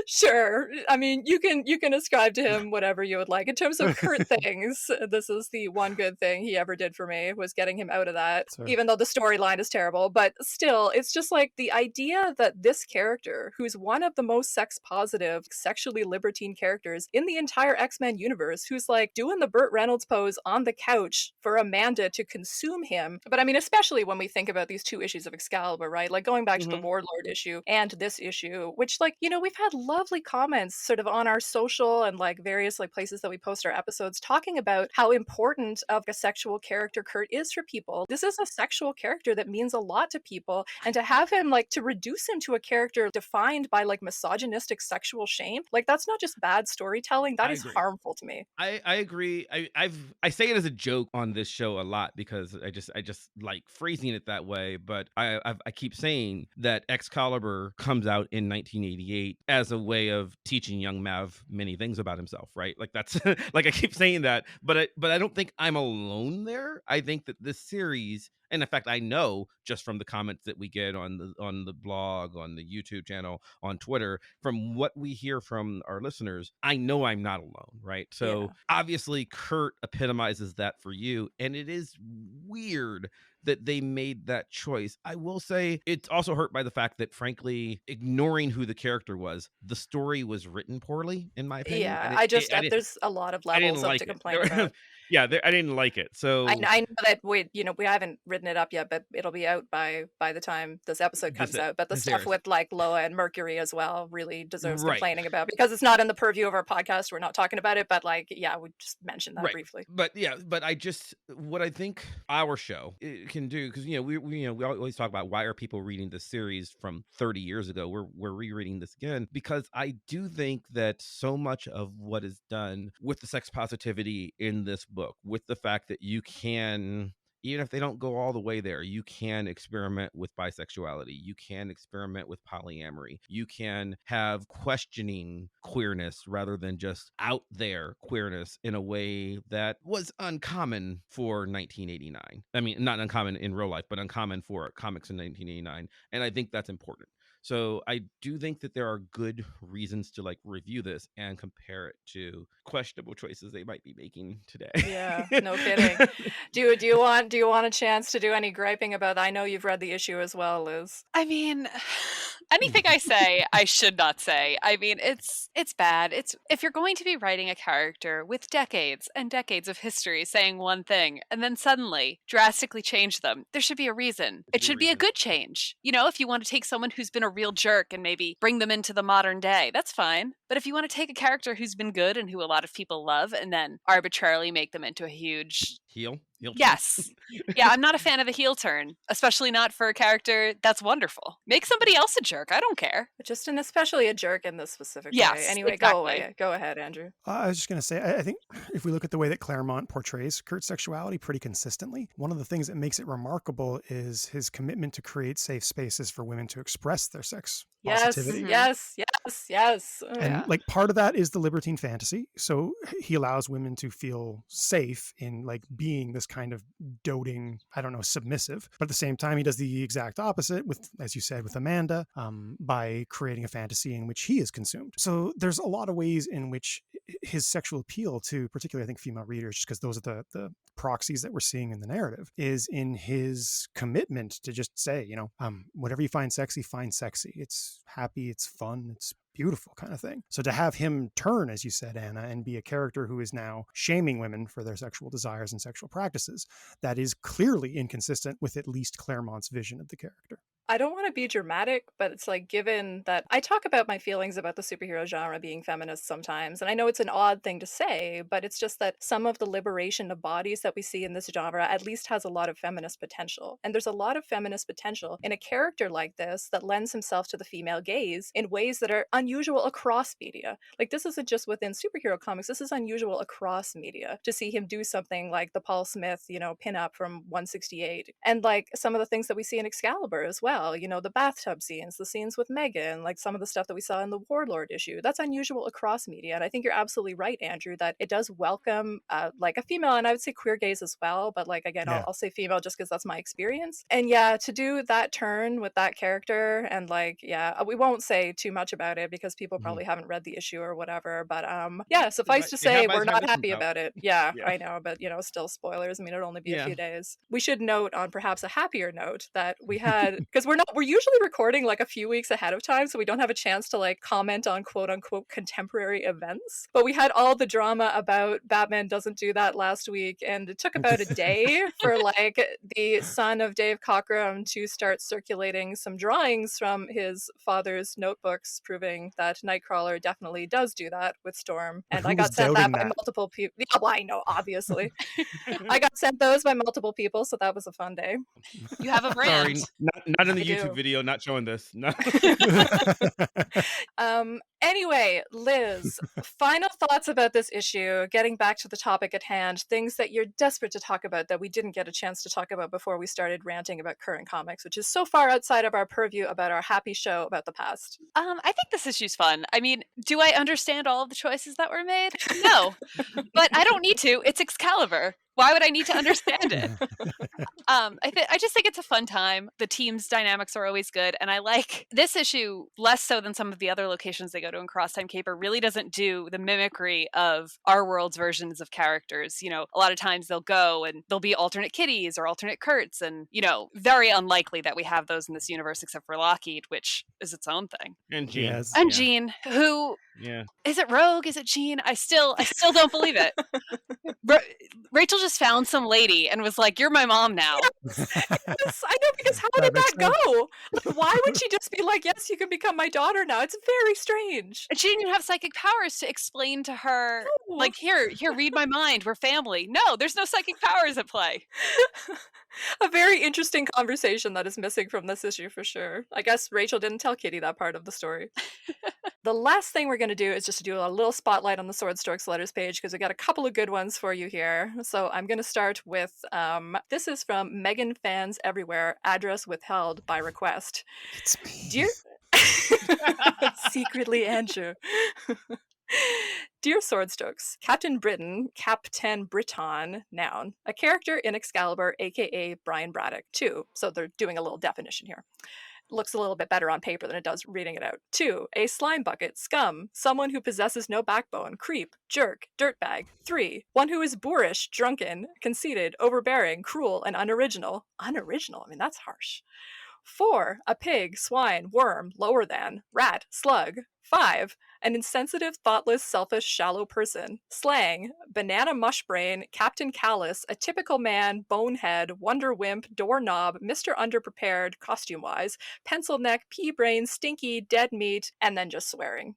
Sure. I mean, you can ascribe to him whatever you would like. In terms of Kurt things, this is the one good thing he ever did for me, was getting him out of that, even though the storyline is terrible. But still, it's just like the idea that this character, who's one of the most sex-positive, sexually libertine characters in the entire X-Men universe, who's like doing the Burt Reynolds pose on the couch for Amanda to consume him. But I mean, especially when we think about these 2 issues of Excalibur, right? Like going back to the Warlord issue and this issue, which like, we've had lovely comments sort of on our social and like various like places that we post our episodes talking about how important of a sexual character Kurt is for people. This is a sexual character that means a lot to people, and to have him like to reduce him to a character defined by like misogynistic sexual shame, like that's not just bad storytelling, that is harmful to me. I agree. I say it as a joke on this show a lot because I just like phrasing it that way, but I keep saying that Excalibur comes out in 1988 as a way of teaching young Mav many things about himself, right? Like that's like I keep saying that, but I don't think I'm alone there. I think that this series, and in fact, I know just from the comments that we get on the blog, on the YouTube channel, on Twitter, from what we hear from our listeners, I know I'm not alone, right? So obviously Kurt epitomizes that for you, and it is weird that they made that choice. I will say it's also hurt by the fact that, frankly, ignoring who the character was, the story was written poorly, in my opinion. Yeah, there's a lot of levels to complain about. Yeah, I didn't like it. So I know that we haven't written it up yet, but it'll be out by the time this episode comes out. But the stuff with like Loa and Mercury as well really deserves complaining about, because it's not in the purview of our podcast. We're not talking about it, but like, yeah, we just mentioned that briefly. But I just, what I think our show can do, because we always talk about why are people reading this series from 30 years ago. We're rereading this again because I do think that so much of what is done with the sex positivity in this book, with the fact that you can even if they don't go all the way there, you can experiment with bisexuality. You can experiment with polyamory. You can have questioning queerness rather than just out there queerness in a way that was uncommon for 1989. I mean, not uncommon in real life, but uncommon for comics in 1989. And I think that's important. So I do think that there are good reasons to like review this and compare it to questionable choices they might be making today. Yeah, no kidding. Do you want a chance to do any griping about that? I know you've read the issue as well, Liz. I mean, anything I say, I should not say. I mean, it's bad. It's if you're going to be writing a character with decades and decades of history saying one thing and then suddenly drastically change them, there should be a reason. It should be a good change. You know, if you want to take someone who's been a real jerk and maybe bring them into the modern day, that's fine. But if you want to take a character who's been good and who a lot of people love and then arbitrarily make them into a huge heel turn? Yes. Yeah, I'm not a fan of the heel turn, especially not for a character that's wonderful. Make somebody else a jerk. I don't care. Just and especially a jerk in this specific way. Yes, Anyway, exactly. go away. Go ahead, Andrew. I was just going to say, I think if we look at the way that Claremont portrays Kurt's sexuality pretty consistently, one of the things that makes it remarkable is his commitment to create safe spaces for women to express their sex positivity. Yes. And like part of that is the libertine fantasy. So he allows women to feel safe in like being this kind of doting, I don't know, submissive. But at the same time, he does the exact opposite with, as you said, with Amanda, by creating a fantasy in which he is consumed. So there's a lot of ways in which his sexual appeal to particularly, I think, female readers, just because those are the proxies that we're seeing in the narrative, is in his commitment to just say, you know, whatever you find sexy, find sexy. It's happy, it's fun, it's beautiful kind of thing. So to have him turn, as you said, Anna, and be a character who is now shaming women for their sexual desires and sexual practices, that is clearly inconsistent with at least Claremont's vision of the character. I don't want to be dramatic, but it's like, given that I talk about my feelings about the superhero genre being feminist sometimes, and I know it's an odd thing to say, but it's just that some of the liberation of bodies that we see in this genre at least has a lot of feminist potential. And there's a lot of feminist potential in a character like this that lends himself to the female gaze in ways that are unusual across media. Like, this isn't just within superhero comics, this is unusual across media to see him do something like the Paul Smith, you know, pinup from 168. And like some of the things that we see in Excalibur as well. You know, the bathtub scenes, the scenes with Meggan, like some of the stuff that we saw in the Warlord issue. That's unusual across media. And I think you're absolutely right, Andrew, that it does welcome like a female, and I would say queer gaze as well. But like, again, I'll say female just because that's my experience. And yeah, to do that turn with that character and like, we won't say too much about it because people probably haven't read the issue or whatever. But suffice to say, we're not happy about it. Yeah, I know. But, you know, still spoilers. I mean, it'll only be a few days. We should note on perhaps a happier note that we had, because we're usually recording like a few weeks ahead of time, so we don't have a chance to like comment on quote unquote contemporary events. But we had all the drama about Batman doesn't do that last week, and it took about a day for like the son of Dave Cockrum to start circulating some drawings from his father's notebooks proving that Nightcrawler definitely does do that with Storm. And I got sent that by multiple people. Yeah, well, I know, obviously. I got sent those by multiple people, so that was a fun day. You have a brand. Sorry, not in the YouTube video, not showing this. No. Anyway, Liz, final thoughts about this issue, getting back to the topic at hand, things that you're desperate to talk about that we didn't get a chance to talk about before we started ranting about current comics, which is so far outside of our purview about our happy show about the past. I think this issue's fun. I mean, do I understand all of the choices that were made? No. But I don't need to. It's Excalibur. Why would I need to understand it? I just think it's a fun time. The team's dynamics are always good. And I like this issue less so than some of the other locations they go to in Crosstime Caper. Really doesn't do the mimicry of our world's versions of characters. You know, a lot of times they'll go and there'll be alternate Kitties or alternate Kurts. And, you know, very unlikely that we have those in this universe except for Lockheed, which is its own thing. And Jean. Yes. And Jean, who... Yeah. Is it Rogue? Is it Jean? I still don't believe it. Rachel just found some lady and was like, "You're my mom now." Yes, I know, because how did that go? Like, why would she just be like, "Yes, you can become my daughter now"? It's very strange. And she didn't even have psychic powers to explain to her, like, here, read my mind. We're family. No, there's no psychic powers at play. A very interesting conversation that is missing from this issue for sure. I guess Rachel didn't tell Kitty that part of the story. The last thing we're going to do is just to do a little spotlight on the Sword Strokes letters page because we got a couple of good ones for you here. So I'm going to start with this is from Meggan Fans Everywhere, address withheld by request. It's me. Dear Secretly Andrew. Dear Swordstrokes, Captain Britain, Captain Briton, noun, a character in Excalibur, aka Brian Braddock, 2. So they're doing a little definition here. Looks a little bit better on paper than it does reading it out. 2. A slime bucket, scum, someone who possesses no backbone, creep, jerk, dirtbag. 3. One who is boorish, drunken, conceited, overbearing, cruel, and unoriginal. Unoriginal? I mean, that's harsh. 4. A pig, swine, worm, lower than, rat, slug. 5. An insensitive, thoughtless, selfish, shallow person. Slang, banana mush brain, Captain Callous, a typical man, bonehead, wonder wimp, doorknob, Mr. Underprepared, costume-wise, pencil neck, pea brain, stinky, dead meat, and then just swearing.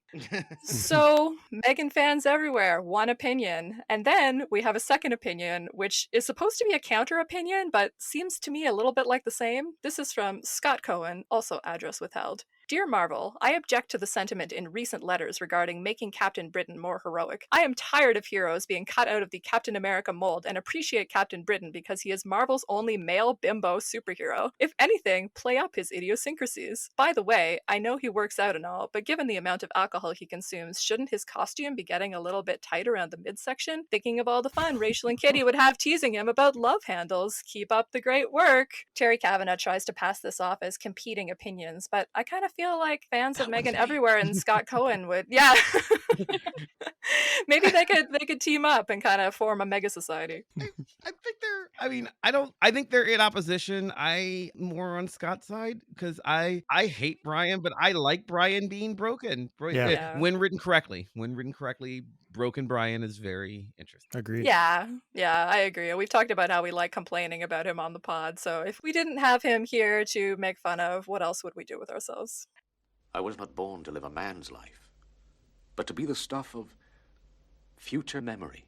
So, Meggan Fans Everywhere, one opinion. And then we have a second opinion, which is supposed to be a counter opinion, but seems to me a little bit like the same. This is from Scott Cohen, also address withheld. Dear Marvel, I object to the sentiment in recent letters regarding making Captain Britain more heroic. I am tired of heroes being cut out of the Captain America mold and appreciate Captain Britain because he is Marvel's only male bimbo superhero. If anything, play up his idiosyncrasies. By the way, I know he works out and all, but given the amount of alcohol he consumes, shouldn't his costume be getting a little bit tight around the midsection? Thinking of all the fun Rachel and Kitty would have teasing him about love handles. Keep up the great work. Terry Kavanagh tries to pass this off as competing opinions, but I kind of feel like fans of Meggan Everywhere and Scott Cohen would, yeah. Maybe they could team up and kind of form a mega society. I think they're. I mean, I think they're in opposition. I more on Scott's side because I hate Brian, but I like Brian being broken. Yeah. When written correctly, broken Brian is very interesting. Agreed. Yeah, I agree. We've talked about how we like complaining about him on the pod. So if we didn't have him here to make fun of, what else would we do with ourselves? I was not born to live a man's life, but to be the stuff of future memory.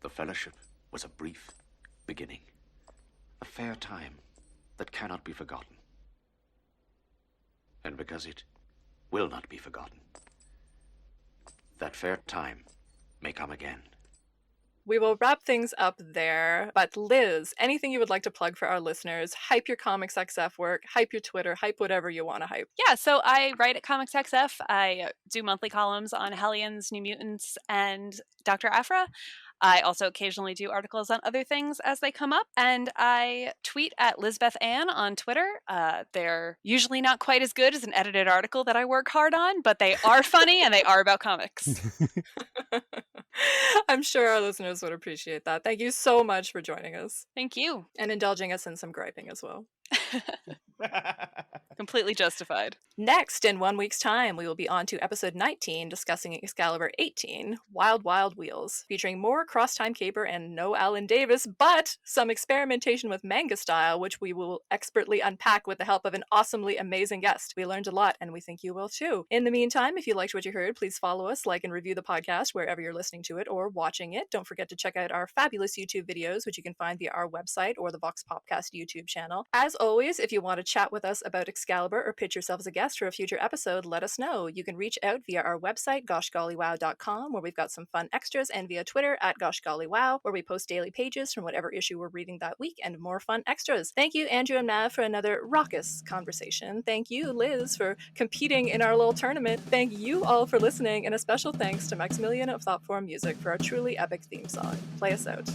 The fellowship was a brief beginning, a fair time that cannot be forgotten. And because it will not be forgotten, that fair time may come again. We will wrap things up there, but Liz, anything you would like to plug for our listeners? Hype your ComicsXF work, hype your Twitter, hype whatever you want to hype. Yeah, so I write at ComicsXF. I do monthly columns on Hellions, New Mutants, and Dr. Aphra. I also occasionally do articles on other things as they come up, and I tweet at Lizbeth Ann on Twitter. They're usually not quite as good as an edited article that I work hard on, but they are funny and they are about comics. I'm sure our listeners would appreciate that. Thank you so much for joining us. Thank you. And indulging us in some griping as well. Completely justified. Next, in 1 week's time, we will be on to episode 19, discussing Excalibur 18, Wild Wild Wheels, featuring more cross-time caper and no Alan Davis, but some experimentation with manga style, which we will expertly unpack with the help of an awesomely amazing guest. We learned a lot, and we think you will too. In the meantime, if you liked what you heard, please follow us, like and review the podcast wherever you're listening to it or watching it. Don't forget to check out our fabulous YouTube videos, which you can find via our website or the Vox Popcast YouTube channel. As always, if you want to chat with us about Excalibur or pitch yourself as a guest for a future episode, let us know. You can reach out via our website, goshgollywow.com, where we've got some fun extras, and via Twitter at goshgollywow, where we post daily pages from whatever issue we're reading that week and more fun extras. Thank you, Andrew and Mav, for another raucous conversation. Thank you, Liz, for competing in our little tournament. Thank you all for listening, and a special thanks to Maximilian of Thoughtform Music for our truly epic theme song. Play us out.